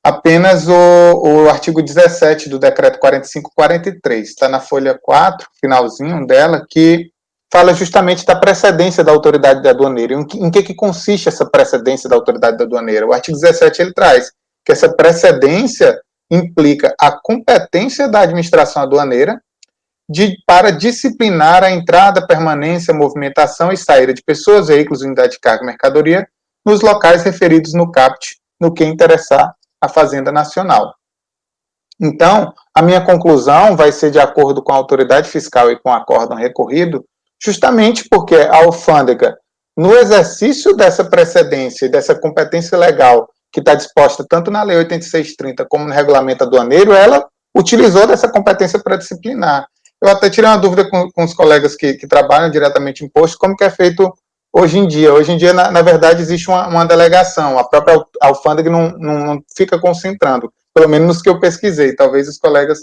apenas o artigo 17 do Decreto 4543, está na folha 4, finalzinho dela, que fala justamente da precedência da autoridade aduaneira. Em que consiste essa precedência da autoridade aduaneira? O artigo 17 ele traz que essa precedência implica a competência da administração aduaneira para disciplinar a entrada, permanência, movimentação e saída de pessoas, veículos, unidade de carga e mercadoria nos locais referidos no CAPT, no que interessar a Fazenda Nacional. Então, a minha conclusão vai ser de acordo com a autoridade fiscal e com o acórdão recorrido, justamente porque a alfândega, no exercício dessa precedência e dessa competência legal que está disposta tanto na Lei 8630 como no Regulamento Aduaneiro, ela utilizou dessa competência para disciplinar. Eu até tirei uma dúvida com os colegas que trabalham diretamente em imposto, como que é feito hoje em dia. Hoje em dia, na verdade, existe uma delegação, a própria alfândega não fica concentrando, pelo menos nos que eu pesquisei. Talvez os colegas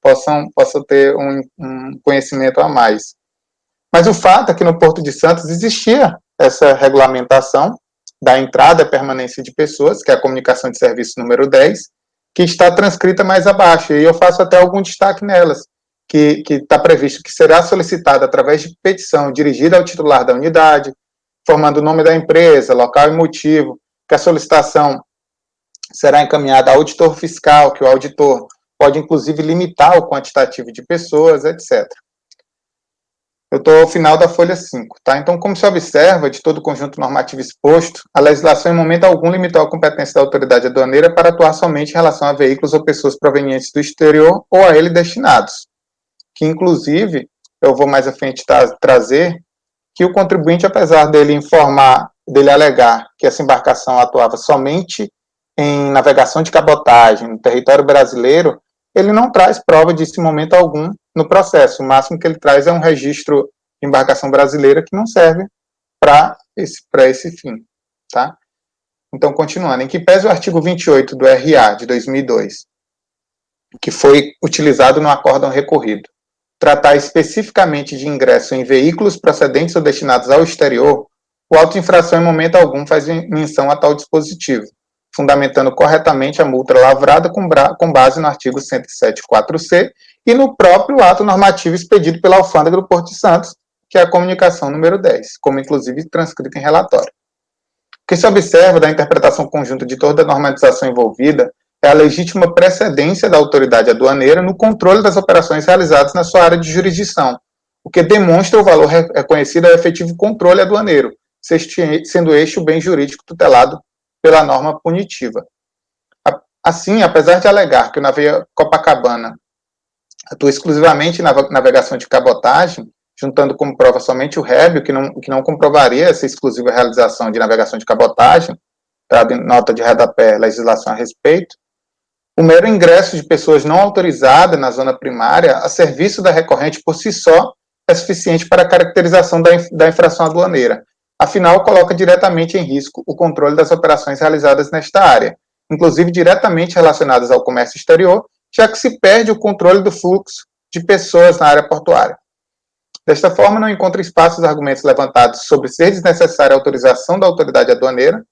possam ter um conhecimento a mais. Mas o fato é que no Porto de Santos existia essa regulamentação da entrada e permanência de pessoas, que é a comunicação de serviço número 10, que está transcrita mais abaixo, e eu faço até algum destaque nelas, que está previsto que será solicitada através de petição dirigida ao titular da unidade, formando o nome da empresa, local e motivo, que a solicitação será encaminhada ao auditor fiscal, que o auditor pode, inclusive, limitar o quantitativo de pessoas, etc. Eu estou ao final da folha 5, tá? Então, como se observa, de todo o conjunto normativo exposto, a legislação, em momento algum, limitou a competência da autoridade aduaneira para atuar somente em relação a veículos ou pessoas provenientes do exterior ou a ele destinados, que, inclusive, eu vou mais à frente trazer que o contribuinte, apesar dele alegar que essa embarcação atuava somente em navegação de cabotagem no território brasileiro, ele não traz prova disso em momento algum no processo. O máximo que ele traz é um registro de embarcação brasileira que não serve para esse fim, tá? Então, continuando, em que pese o artigo 28 do RA de 2002, que foi utilizado no acórdão recorrido, tratar especificamente de ingresso em veículos procedentes ou destinados ao exterior, o auto de infração em momento algum faz menção a tal dispositivo, fundamentando corretamente a multa lavrada com base no artigo 107.4c e no próprio ato normativo expedido pela alfândega do Porto de Santos, que é a comunicação número 10, como inclusive transcrito em relatório. O que se observa da interpretação conjunta de toda a normatização envolvida é a legítima precedência da autoridade aduaneira no controle das operações realizadas na sua área de jurisdição, o que demonstra o valor reconhecido ao efetivo controle aduaneiro, sendo este o bem jurídico tutelado pela norma punitiva. Assim, apesar de alegar que o navio Copacabana atua exclusivamente na navegação de cabotagem, juntando como prova somente o rébio, que não comprovaria essa exclusiva realização de navegação de cabotagem, dado em nota de rodapé, legislação a respeito, o mero ingresso de pessoas não autorizadas na zona primária a serviço da recorrente por si só é suficiente para a caracterização da infração aduaneira. Afinal, coloca diretamente em risco o controle das operações realizadas nesta área, inclusive diretamente relacionadas ao comércio exterior, já que se perde o controle do fluxo de pessoas na área portuária. Desta forma, não encontra espaço os argumentos levantados sobre ser desnecessária a autorização da autoridade aduaneira,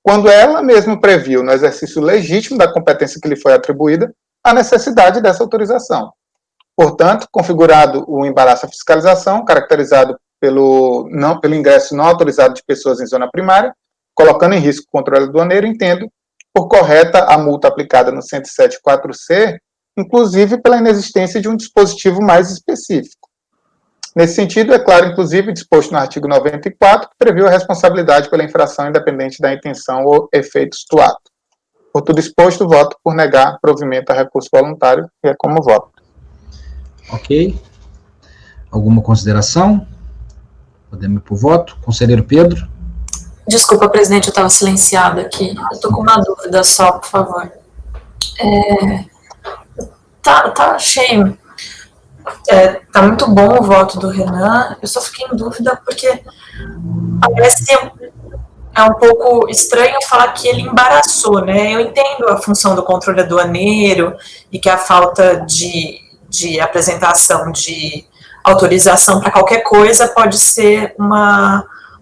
quando ela mesma previu, no exercício legítimo da competência que lhe foi atribuída, a necessidade dessa autorização. Portanto, configurado o embaraço à fiscalização, caracterizado pelo ingresso não autorizado de pessoas em zona primária, colocando em risco o controle aduaneiro, entendo por correta a multa aplicada no 107.4c, inclusive pela inexistência de um dispositivo mais específico. Nesse sentido, é claro, inclusive, disposto no artigo 94, que previu a responsabilidade pela infração independente da intenção ou efeitos do ato. Por tudo exposto, voto por negar provimento a recurso voluntário, e é como voto. Ok. Alguma consideração? Podemos ir para o voto. Conselheiro Pedro? Desculpa, presidente, eu estava silenciada aqui. Eu estou com uma dúvida só, por favor. Tá cheio. Tá muito bom o voto do Renan. Eu só fiquei em dúvida porque parece um pouco estranho falar que ele embaraçou, né? Eu entendo a função do controle aduaneiro e que a falta de apresentação de autorização para qualquer coisa pode ser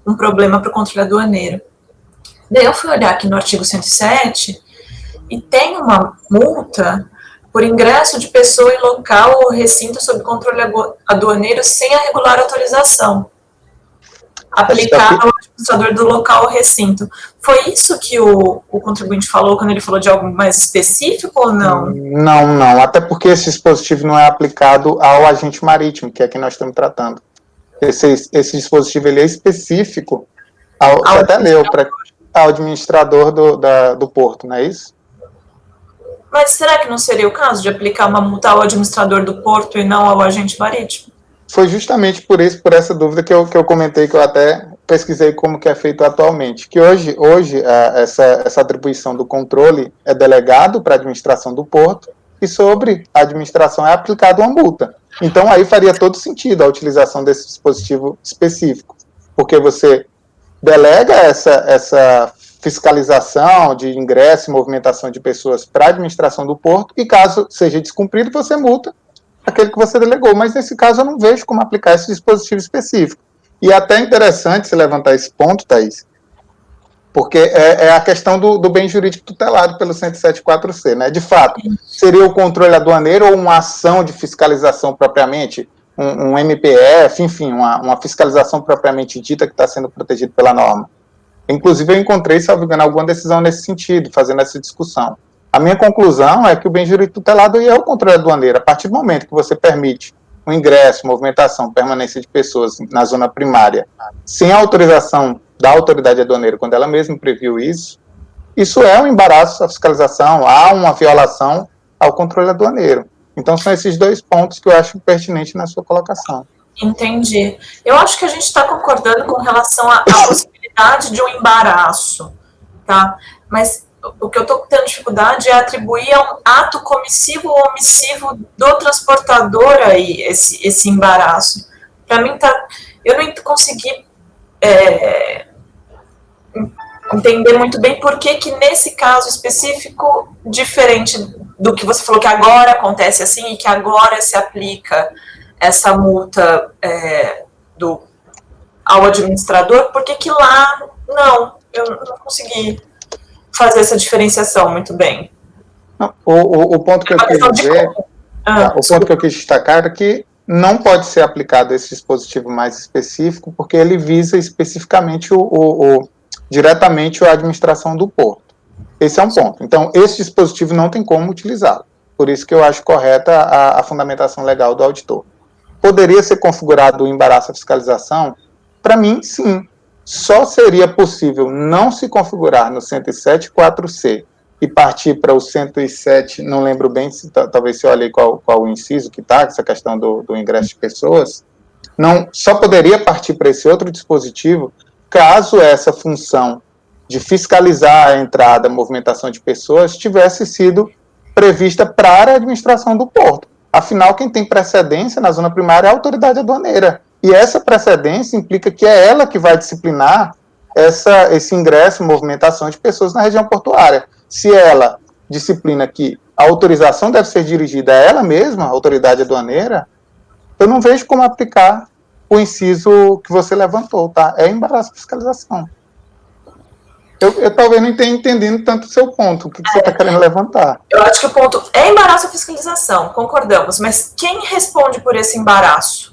um problema para o controle aduaneiro. Daí eu fui olhar aqui no artigo 107 e tem uma multa por ingresso de pessoa em local ou recinto sob controle aduaneiro sem a regular autorização, aplicada ao administrador do local ou recinto. Foi isso que o contribuinte falou quando ele falou de algo mais específico ou não? Não. Até porque esse dispositivo não é aplicado ao agente marítimo, que é quem nós estamos tratando. Esse dispositivo ele é específico, você até leu, ao administrador do porto, não é isso? Mas será que não seria o caso de aplicar uma multa ao administrador do porto e não ao agente marítimo? Foi justamente por essa dúvida que eu comentei, que eu até pesquisei como que é feito atualmente, que hoje essa atribuição do controle é delegado para a administração do porto e sobre a administração é aplicada uma multa. Então aí faria todo sentido a utilização desse dispositivo específico, porque você delega essa fiscalização de ingresso e movimentação de pessoas para a administração do porto e caso seja descumprido, você multa aquele que você delegou, mas nesse caso eu não vejo como aplicar esse dispositivo específico. E é até interessante você levantar esse ponto, Thaís, porque é a questão do bem jurídico tutelado pelo 107.4c, né? De fato, seria o controle aduaneiro ou uma ação de fiscalização propriamente, um MPF, enfim, uma fiscalização propriamente dita que está sendo protegido pela norma. Inclusive, eu encontrei, salvo engano, alguma decisão nesse sentido, fazendo essa discussão. A minha conclusão é que o bem jurídico tutelado é o controle aduaneiro. A partir do momento que você permite o ingresso, movimentação, permanência de pessoas na zona primária, sem a autorização da autoridade aduaneira, quando ela mesma previu isso é um embaraço à fiscalização, há uma violação ao controle aduaneiro. Então, são esses dois pontos que eu acho pertinentes na sua colocação. Entendi. Eu acho que a gente está concordando com relação à possibilidade de um embaraço, tá? Mas o que eu estou tendo dificuldade é atribuir a um ato comissivo ou omissivo do transportador aí esse embaraço. Para mim, eu não consegui entender muito bem por que nesse caso específico, diferente do que você falou que agora acontece assim e que agora se aplica essa multa ao administrador, por que lá não? Eu não consegui fazer essa diferenciação muito bem. O ponto que eu quis dizer, o ponto que eu quis destacar era que não pode ser aplicado esse dispositivo mais específico, porque ele visa especificamente diretamente a administração do porto. Esse é um ponto. Então, esse dispositivo não tem como utilizá-lo. Por isso que eu acho correta a fundamentação legal do auditor. Poderia ser configurado o embaraço à fiscalização? Para mim, sim. Só seria possível não se configurar no 107.4c e partir para o 107, não lembro bem, talvez se olhe qual o inciso que está, essa questão do ingresso de pessoas, só poderia partir para esse outro dispositivo caso essa função de fiscalizar a entrada, a movimentação de pessoas, tivesse sido prevista para a administração do porto. Afinal, quem tem precedência na zona primária é a autoridade aduaneira. E essa precedência implica que é ela que vai disciplinar esse ingresso e movimentação de pessoas na região portuária. Se ela disciplina que a autorização deve ser dirigida a ela mesma, a autoridade aduaneira, eu não vejo como aplicar o inciso que você levantou, tá? É embaraço de fiscalização. Eu talvez não tenha entendido tanto o seu ponto, o que você está querendo levantar. Eu acho que o ponto é embaraço à fiscalização, concordamos, mas quem responde por esse embaraço?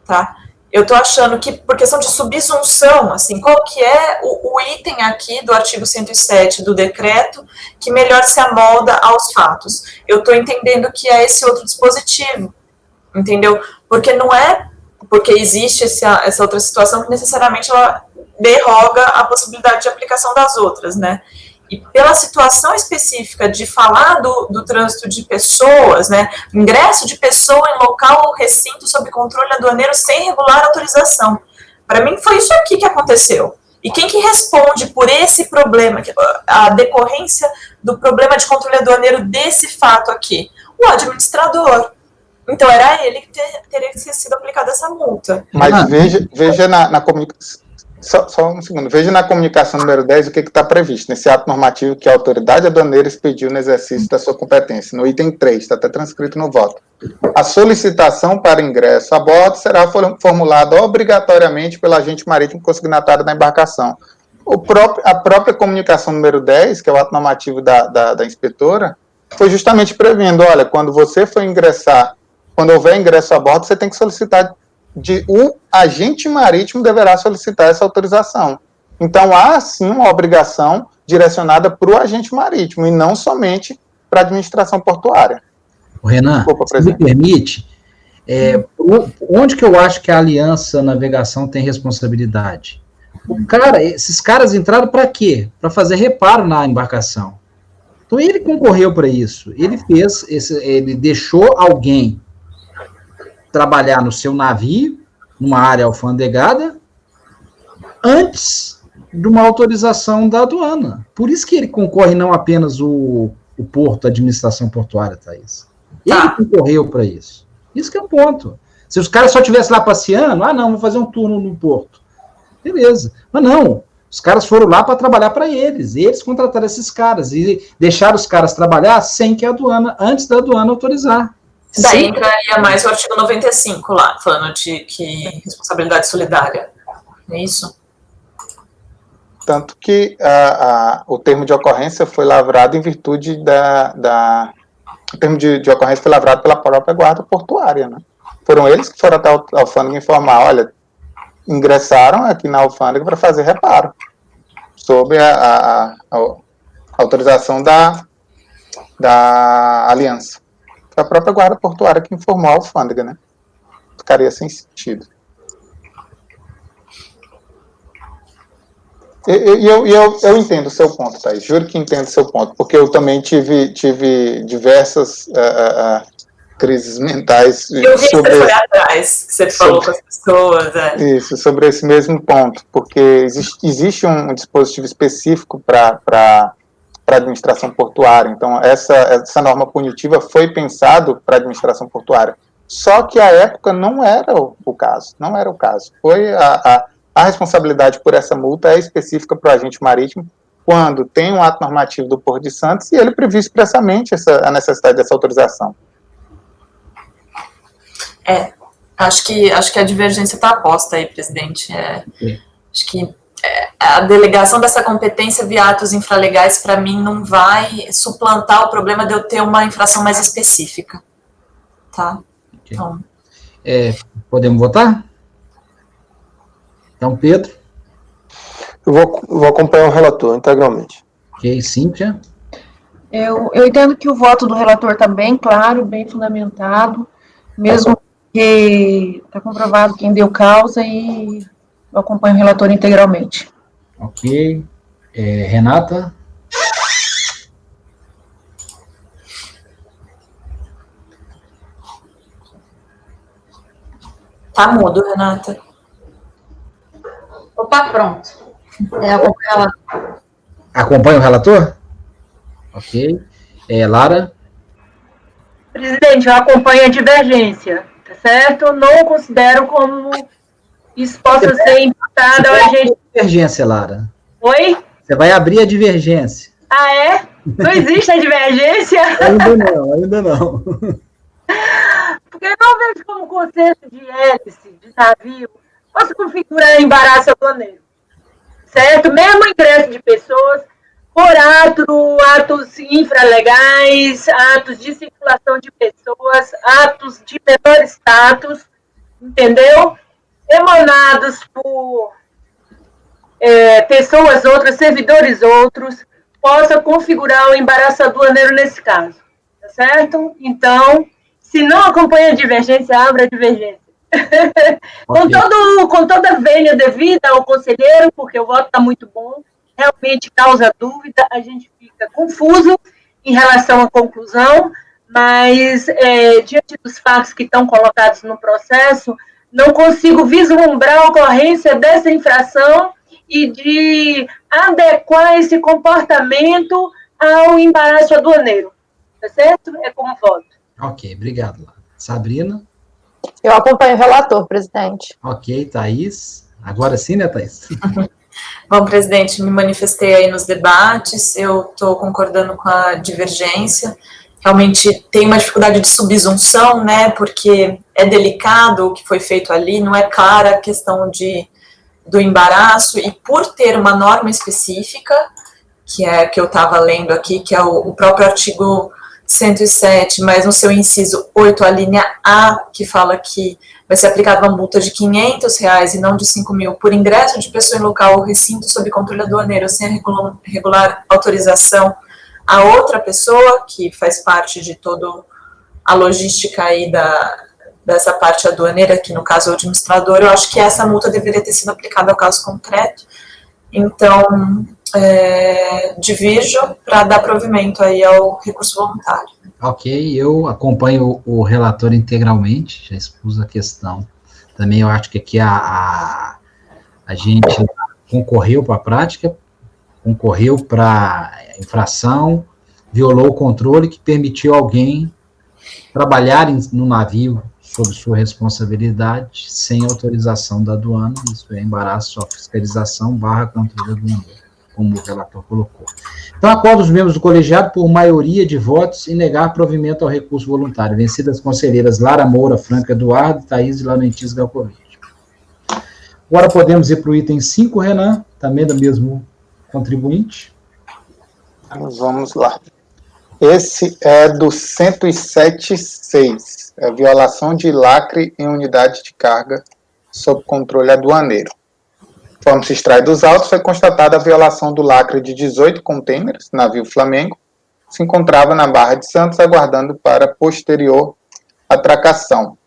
Tá? Eu estou achando que, por questão de subsunção, assim, qual que é o item aqui do artigo 107 do decreto que melhor se amolda aos fatos? Eu estou entendendo que é esse outro dispositivo, entendeu? Porque não é porque existe essa outra situação que necessariamente ela derroga a possibilidade de aplicação das outras, né? e pela situação específica de falar do trânsito de pessoas, né, ingresso de pessoa em local ou recinto sob controle aduaneiro sem regular autorização. Para mim, foi isso aqui que aconteceu. E quem que responde por esse problema, a decorrência do problema de controle aduaneiro desse fato aqui? O administrador. Então, era ele que teria sido aplicada essa multa. Mas veja na comunicação. Só um segundo. Veja na comunicação número 10 o que está previsto nesse ato normativo que a autoridade aduaneira expediu no exercício da sua competência. No item 3, está até transcrito no voto. A solicitação para ingresso a bordo será formulada obrigatoriamente pelo agente marítimo consignatário da embarcação. A própria comunicação número 10, que é o ato normativo da inspetora, foi justamente prevendo, olha, quando você for ingressar, quando houver ingresso a bordo, você tem que solicitar, o agente marítimo deverá solicitar essa autorização. Então, há, sim, uma obrigação direcionada para o agente marítimo, e não somente para a administração portuária. Renan, Desculpa, se me permite, onde que eu acho que a Aliança Navegação tem responsabilidade? Esses caras entraram para quê? Para fazer reparo na embarcação. Então, ele concorreu para isso. Ele deixou alguém trabalhar no seu navio, numa área alfandegada, antes de uma autorização da aduana. Por isso que ele concorre não apenas o porto, a administração portuária, Thaís. Ele concorreu para isso. Isso que é o ponto. Se os caras só estivessem lá passeando, não, vou fazer um turno no porto. Beleza. Mas não, os caras foram lá para trabalhar para eles. Eles contrataram esses caras e deixaram os caras trabalhar sem que a aduana, antes da aduana autorizar. Daí entraria mais o artigo 95 lá, falando de que responsabilidade solidária. É isso? Tanto que o termo de ocorrência foi lavrado em virtude o termo de ocorrência foi lavrado pela própria guarda portuária, né? Foram eles que foram até a alfândega informar, olha, ingressaram aqui na alfândega para fazer reparo, sob a autorização da aliança. Foi a própria guarda portuária que informou a alfândega, né? Ficaria sem sentido. Eu entendo o seu ponto, Thaís, juro que entendo o seu ponto, porque eu também tive diversas crises mentais. Eu vi que você foi atrás, que você falou com as pessoas. Isso, sobre esse mesmo ponto, porque existe um dispositivo específico para a administração portuária, então essa norma punitiva foi pensado para a administração portuária, só que à época não era o caso, foi a responsabilidade por essa multa é específica para o agente marítimo, quando tem um ato normativo do Porto de Santos, e ele previu expressamente a necessidade dessa autorização. Acho que a divergência está posta aí, presidente. Acho que a delegação dessa competência via atos infralegais, para mim, não vai suplantar o problema de eu ter uma infração mais específica. Tá? Okay. Então, podemos votar? Então, Pedro? Eu vou acompanhar o relator integralmente. Ok, Cíntia? Eu entendo que o voto do relator está bem claro, bem fundamentado, mesmo que está comprovado quem deu causa, e eu acompanho o relator integralmente. Ok. Renata? Tá mudo, Renata. Opa, pronto. Acompanha o relator? Ok. Lara? Presidente, eu acompanho a divergência, tá certo? Não considero como isso possa ser imputado ao agente. Divergência, Lara. Oi? Você vai abrir a divergência. Ah, é? Não existe a divergência? Ainda não. Porque eu não vejo como conceito de hélice, de navio, possa configurar embaraço aduaneiro, certo? Mesmo ingresso de pessoas, por atos infralegais, atos de circulação de pessoas, atos de menor status, entendeu? Emanados por pessoas outras, servidores outros, possa configurar o embaraço aduaneiro nesse caso, tá certo? Então, se não acompanha a divergência, abra a divergência. Okay. Com toda a vênia devida ao conselheiro, porque o voto está muito bom, realmente causa dúvida, a gente fica confuso em relação à conclusão, mas, diante dos fatos que estão colocados no processo, não consigo vislumbrar a ocorrência dessa infração e de adequar esse comportamento ao embaraço aduaneiro. Tá certo? É como voto. Ok, obrigado, Lara. Sabrina? Eu acompanho o relator, presidente. Ok, Thaís? Agora sim, né, Thaís? Bom, presidente, me manifestei aí nos debates, eu estou concordando com a divergência, realmente tem uma dificuldade de subsunção, né, porque é delicado o que foi feito ali, não é clara a questão do embaraço, e por ter uma norma específica, que é que eu estava lendo aqui, que é o próprio artigo 107, mas no seu inciso 8, a linha A, que fala que vai ser aplicada uma multa de R$500 e não de 5 mil por ingresso de pessoa em local ou recinto sob controle aduaneiro sem a regular autorização a outra pessoa, que faz parte de toda a logística aí dessa parte aduaneira, que no caso é o administrador. Eu acho que essa multa deveria ter sido aplicada ao caso concreto. Então, divirjo para dar provimento aí ao recurso voluntário. Ok, eu acompanho o relator integralmente, já expus a questão. Também eu acho que aqui a gente concorreu para a prática, concorreu para a infração, violou o controle que permitiu alguém trabalhar no navio sob sua responsabilidade, sem autorização da aduana, isso é embaraço, fiscalização / controle aduaneiro, como o relator colocou. Então, acordo os membros do colegiado por maioria de votos em negar provimento ao recurso voluntário, vencidas as conselheiras Lara Moura, Franca Eduardo, Thaís e Laurentiis Galcovich. Agora podemos ir para o item 5, Renan, também do mesmo contribuinte. Vamos lá. Esse é do 107.6, é violação de lacre em unidade de carga sob controle aduaneiro. Conforme se extrai dos autos, foi constatada a violação do lacre de 18 contêineres, navio Flamengo, que se encontrava na Barra de Santos, aguardando para posterior atracação.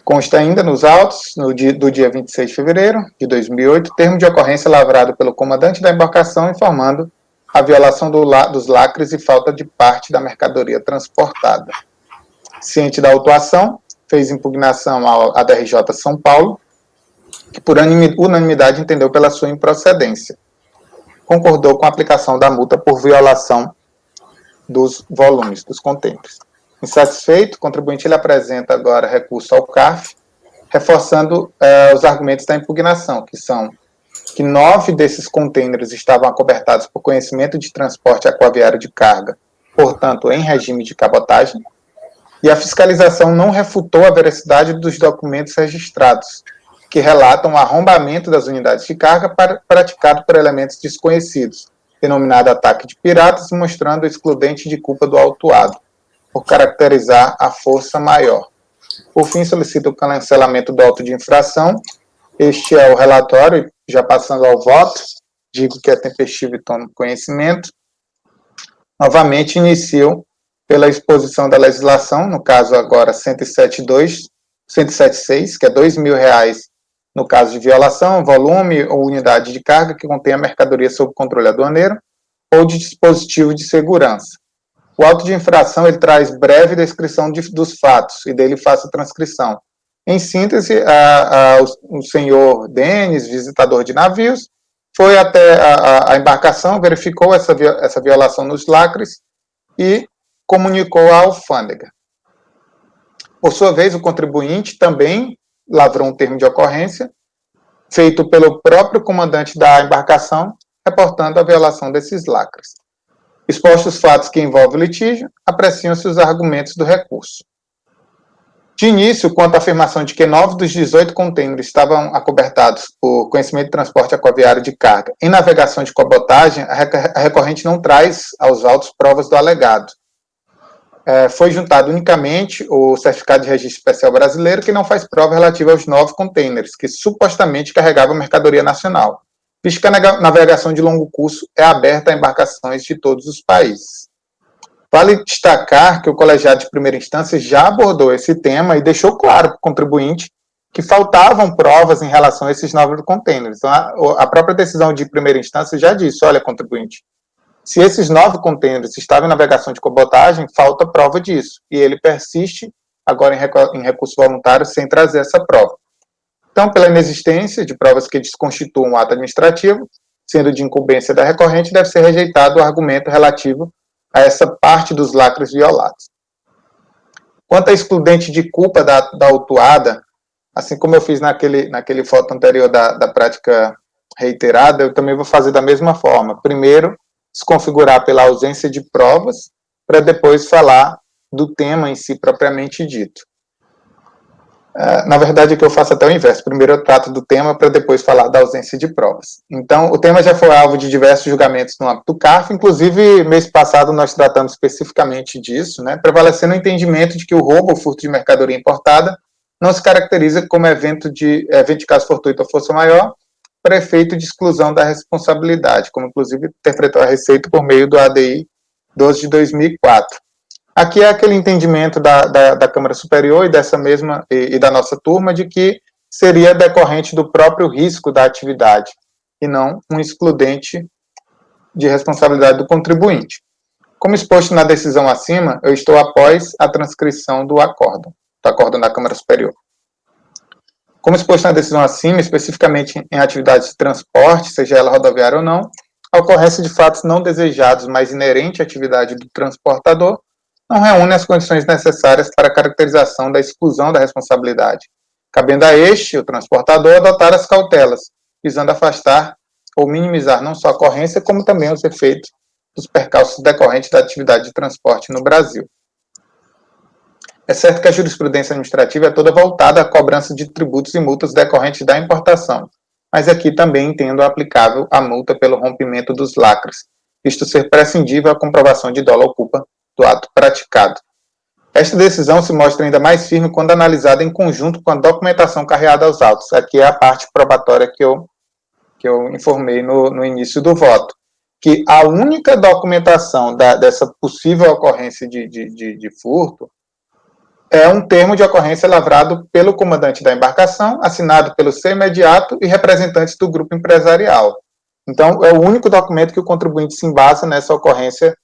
Consta ainda nos autos, do dia 26 de fevereiro de 2008, termo de ocorrência lavrado pelo comandante da embarcação, informando a violação dos lacres e falta de parte da mercadoria transportada. Ciente da autuação, fez impugnação à DRJ São Paulo, que por unanimidade entendeu pela sua improcedência. Concordou com a aplicação da multa por violação dos volumes dos contêineres. Insatisfeito, o contribuinte ele apresenta agora recurso ao CARF, reforçando os argumentos da impugnação, que são que 9 desses contêineres estavam acobertados por conhecimento de transporte aquaviário de carga, portanto, em regime de cabotagem, e a fiscalização não refutou a veracidade dos documentos registrados, que relatam o arrombamento das unidades de carga praticado por elementos desconhecidos, denominado ataque de piratas, mostrando o excludente de culpa do autuado, por caracterizar a força maior. Por fim, solicita o cancelamento do auto de infração. Este é o relatório, já passando ao voto, digo que é tempestivo e tomo conhecimento. Novamente, inicio pela exposição da legislação, no caso agora 107.6, que é R$2.000 no caso de violação, volume ou unidade de carga que contenha mercadoria sob controle aduaneiro ou de dispositivo de segurança. O auto de infração ele traz breve descrição dos fatos e dele faço a transcrição. Em síntese, o senhor Denis, visitador de navios, foi até a embarcação, verificou essa violação nos lacres e comunicou à alfândega. Por sua vez, o contribuinte também lavrou um termo de ocorrência, feito pelo próprio comandante da embarcação, reportando a violação desses lacres. Expostos os fatos que envolvem o litígio, apreciam-se os argumentos do recurso. De início, quanto à afirmação de que 9 dos 18 contêineres estavam acobertados por conhecimento de transporte aquaviário de carga em navegação de cabotagem, a recorrente não traz aos autos provas do alegado. Foi juntado unicamente o certificado de registro especial brasileiro, que não faz prova relativa aos 9 contêineres, que supostamente carregavam mercadoria nacional, visto que a navegação de longo curso é aberta a embarcações de todos os países. Vale destacar que o colegiado de primeira instância já abordou esse tema e deixou claro para o contribuinte que faltavam provas em relação a esses 9 containers. Então, a própria decisão de primeira instância já disse, olha, contribuinte, se esses 9 containers estavam em navegação de cabotagem, falta prova disso. E ele persiste agora em recurso voluntário sem trazer essa prova. Então, pela inexistência de provas que desconstituam o ato administrativo, sendo de incumbência da recorrente, deve ser rejeitado o argumento relativo a essa parte dos lacres violados. Quanto à excludente de culpa da autuada, assim como eu fiz naquele foto anterior da prática reiterada, eu também vou fazer da mesma forma. Primeiro, desconfigurar pela ausência de provas, para depois falar do tema em si propriamente dito. Na verdade, é que eu faço até o inverso. Primeiro eu trato do tema para depois falar da ausência de provas. Então, o tema já foi alvo de diversos julgamentos no âmbito do CARF, inclusive, mês passado, nós tratamos especificamente disso, né, prevalecendo o entendimento de que o roubo ou furto de mercadoria importada não se caracteriza como evento de caso fortuito ou força maior, para efeito de exclusão da responsabilidade, como, inclusive, interpretou a Receita por meio do ADI 12 de 2004. Aqui é aquele entendimento da Câmara Superior e dessa mesma e da nossa turma de que seria decorrente do próprio risco da atividade e não um excludente de responsabilidade do contribuinte. Como exposto na decisão acima, eu estou após a transcrição do acórdão da Câmara Superior. Como exposto na decisão acima, especificamente em atividades de transporte, seja ela rodoviária ou não, a ocorrência de fatos não desejados, mas inerente à atividade do transportador, não reúne as condições necessárias para a caracterização da exclusão da responsabilidade, cabendo a este, o transportador, adotar as cautelas, visando afastar ou minimizar não só a ocorrência, como também os efeitos dos percalços decorrentes da atividade de transporte no Brasil. É certo que a jurisprudência administrativa é toda voltada à cobrança de tributos e multas decorrentes da importação, mas aqui também entendo aplicável a multa pelo rompimento dos lacres, visto ser prescindível a comprovação de dolo ou culpa do ato praticado. Esta decisão se mostra ainda mais firme quando analisada em conjunto com a documentação carreada aos autos. Aqui é a parte probatória que eu informei no início do voto, que a única documentação dessa possível ocorrência de furto é um termo de ocorrência lavrado pelo comandante da embarcação, assinado pelo seu imediato e representantes do grupo empresarial. Então, é o único documento que o contribuinte se embasa nessa ocorrência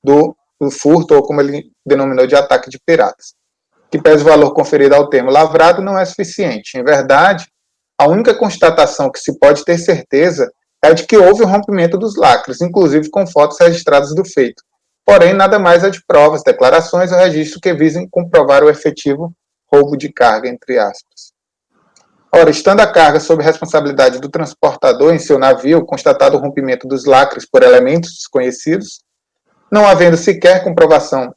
do furto, ou como ele denominou, de ataque de piratas. Que pese o valor conferido ao termo lavrado, não é suficiente. Em verdade, a única constatação que se pode ter certeza é de que houve o rompimento dos lacres, inclusive com fotos registradas do feito. Porém, nada mais é de provas, declarações ou registro que visem comprovar o efetivo roubo de carga, entre aspas. Ora, estando a carga sob responsabilidade do transportador em seu navio, constatado o rompimento dos lacres por elementos desconhecidos, não havendo sequer comprovação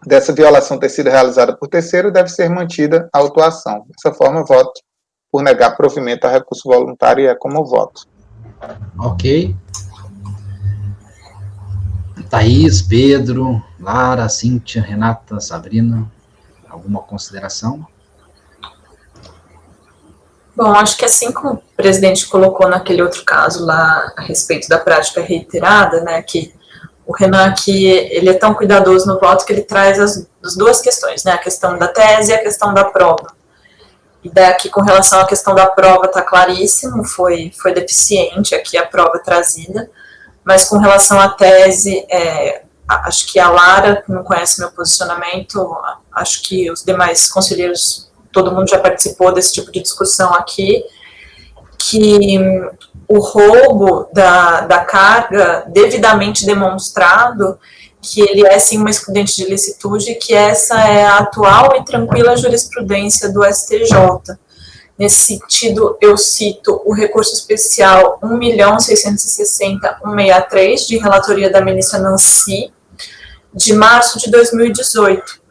dessa violação ter sido realizada por terceiro, deve ser mantida a autuação. Dessa forma, voto por negar provimento a recurso voluntário e é como voto. Ok. Thaís, Pedro, Lara, Cíntia, Renata, Sabrina, alguma consideração? Bom, acho que assim como o presidente colocou naquele outro caso lá a respeito da prática reiterada, né, que o Renan aqui, ele é tão cuidadoso no voto que ele traz as duas questões, né, a questão da tese e a questão da prova. E daqui, com relação à questão da prova, está claríssimo, foi deficiente aqui a prova trazida, mas com relação à tese, acho que a Lara, que não conhece meu posicionamento, acho que os demais conselheiros, todo mundo já participou desse tipo de discussão aqui, que o roubo da carga devidamente demonstrado, que ele é sim uma excludente de ilicitude, que essa é a atual e tranquila jurisprudência do STJ. Nesse sentido, eu cito o recurso especial 1.660.163, de relatoria da ministra Nancy, de março de 2018,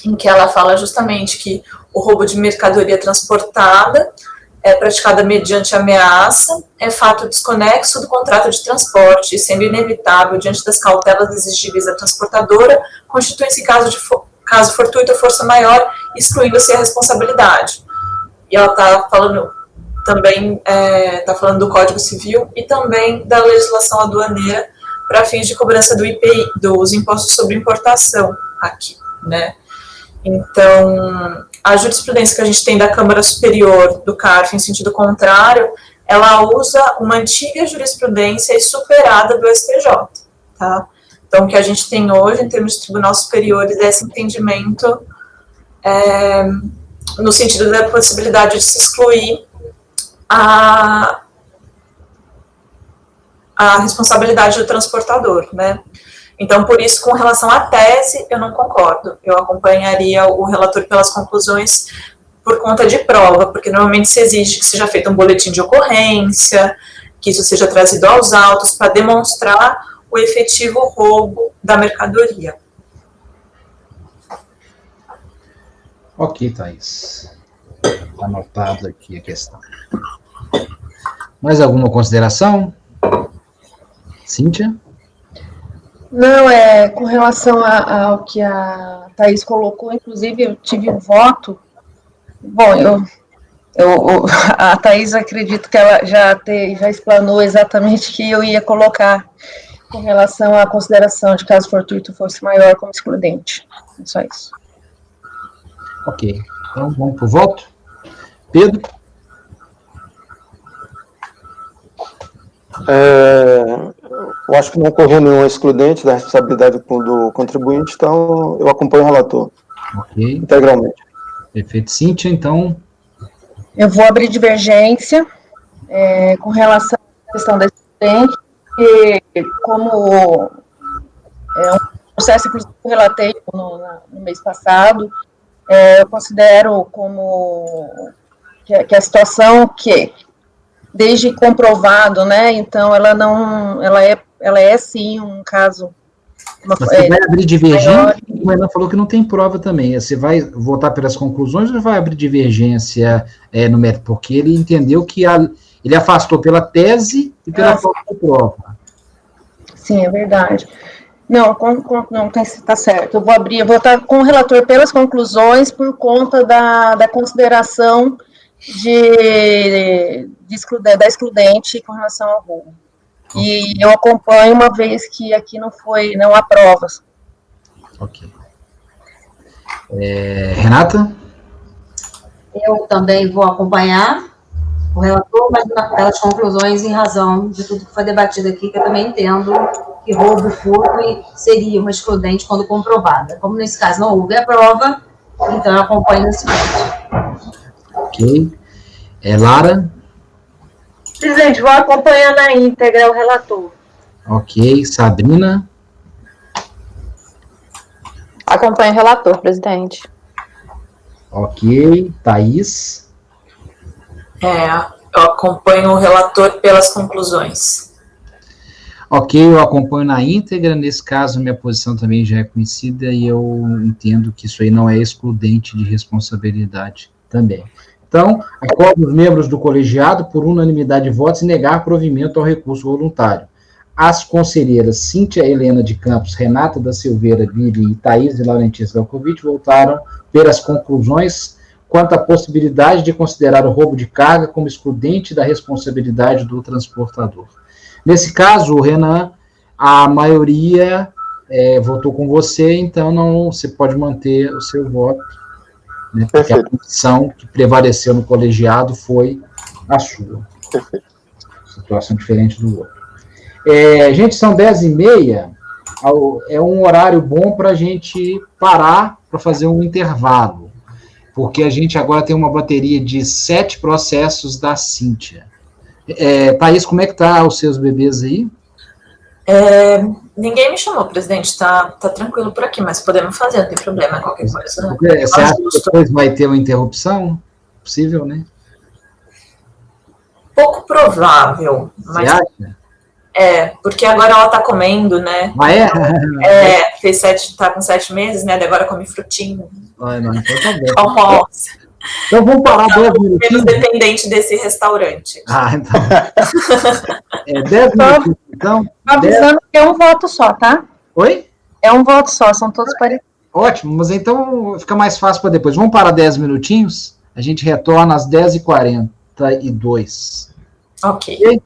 em que ela fala justamente que o roubo de mercadoria transportada é praticada mediante ameaça, é fato desconexo do contrato de transporte, e sendo inevitável diante das cautelas exigíveis à transportadora, constitui-se caso fortuito ou força maior, excluindo-se a responsabilidade. E ela está falando também, está falando do Código Civil e também da legislação aduaneira para fins de cobrança do IPI, dos impostos sobre importação aqui, né? Então, a jurisprudência que a gente tem da Câmara Superior do CARF em sentido contrário, ela usa uma antiga jurisprudência superada do STJ, tá? Então, o que a gente tem hoje, em termos de tribunal superior, é esse entendimento no sentido da possibilidade de se excluir a responsabilidade do transportador, né? Então, por isso, com relação à tese, eu não concordo. Eu acompanharia o relator pelas conclusões por conta de prova, porque normalmente se exige que seja feito um boletim de ocorrência, que isso seja trazido aos autos para demonstrar o efetivo roubo da mercadoria. Ok, Thaís. Anotado aqui a questão. Mais alguma consideração? Cíntia? Não, com relação ao que a Thaís colocou, inclusive eu tive um voto. Bom, a Thaís, acredito que ela já explanou exatamente o que eu ia colocar com relação à consideração de caso fortuito fosse maior como excludente. É só isso. Ok. Então, vamos para o voto. Pedro? Eu acho que não ocorreu nenhum excludente da responsabilidade do contribuinte, então eu acompanho o relator. Ok. Integralmente. Perfeito. Cíntia, então... Eu vou abrir divergência com relação à questão da excludente, que como um processo, inclusive, que eu relatei no mês passado, eu considero como que a situação que, desde comprovado, né, então ela é sim um caso... Você vai abrir divergência, o Renan falou que não tem prova também. Você vai votar pelas conclusões ou vai abrir divergência no mérito? Porque ele entendeu que ele afastou pela tese e pela falta de prova. Sim, é verdade. Não, está certo. Eu vou votar com o relator pelas conclusões por conta da consideração da excludente com relação ao roubo. E eu acompanho, uma vez que aqui não há provas. Ok. Renata? Eu também vou acompanhar o relator, mas pelas conclusões em razão de tudo que foi debatido aqui, que eu também entendo que roubo furto seria uma excludente quando comprovada. Como nesse caso não houve a prova, então eu acompanho nesse ponto. Ok. Lara? Presidente, vou acompanhar na íntegra o relator. Ok. Sabrina? Acompanho o relator, presidente. Ok. Thaís? Eu acompanho o relator pelas conclusões. Ok, eu acompanho na íntegra. Nesse caso, minha posição também já é conhecida e eu entendo que isso aí não é excludente de responsabilidade também. Então, acordo os membros do colegiado, por unanimidade de votos, negar provimento ao recurso voluntário. As conselheiras Cíntia Helena de Campos, Renata da Silveira Guiri e Thaís de Laurentiis Velkovic votaram pelas conclusões quanto à possibilidade de considerar o roubo de carga como excludente da responsabilidade do transportador. Nesse caso, o Renan, a maioria votou com você, então você pode manter o seu voto, né, porque a posição que prevaleceu no colegiado foi a sua. Perfeito. Situação diferente do outro. Gente, são 10h30, é um horário bom para a gente parar para fazer um intervalo, porque a gente agora tem uma bateria de 7 processos da Cíntia. Thaís, como é que tá os seus bebês aí? Ninguém me chamou, presidente, tá tranquilo por aqui, mas podemos fazer, não tem problema, qualquer coisa. Né? Você acha que depois vai ter uma interrupção? Possível, né? Pouco provável, mas... Você acha? Porque agora ela tá comendo, né? Tá com 7 meses, né? Agora come frutinho. Não, então tá bom. Almoça. Então vamos parar 10 minutinhos. Menos dependente desse restaurante. Então. 10 minutinhos, então. Avisando que é um voto só, tá? Oi? É um voto só, são todos parecidos. Ótimo, mas então fica mais fácil para depois. Vamos parar 10 minutinhos? A gente retorna às 10h42. Ok.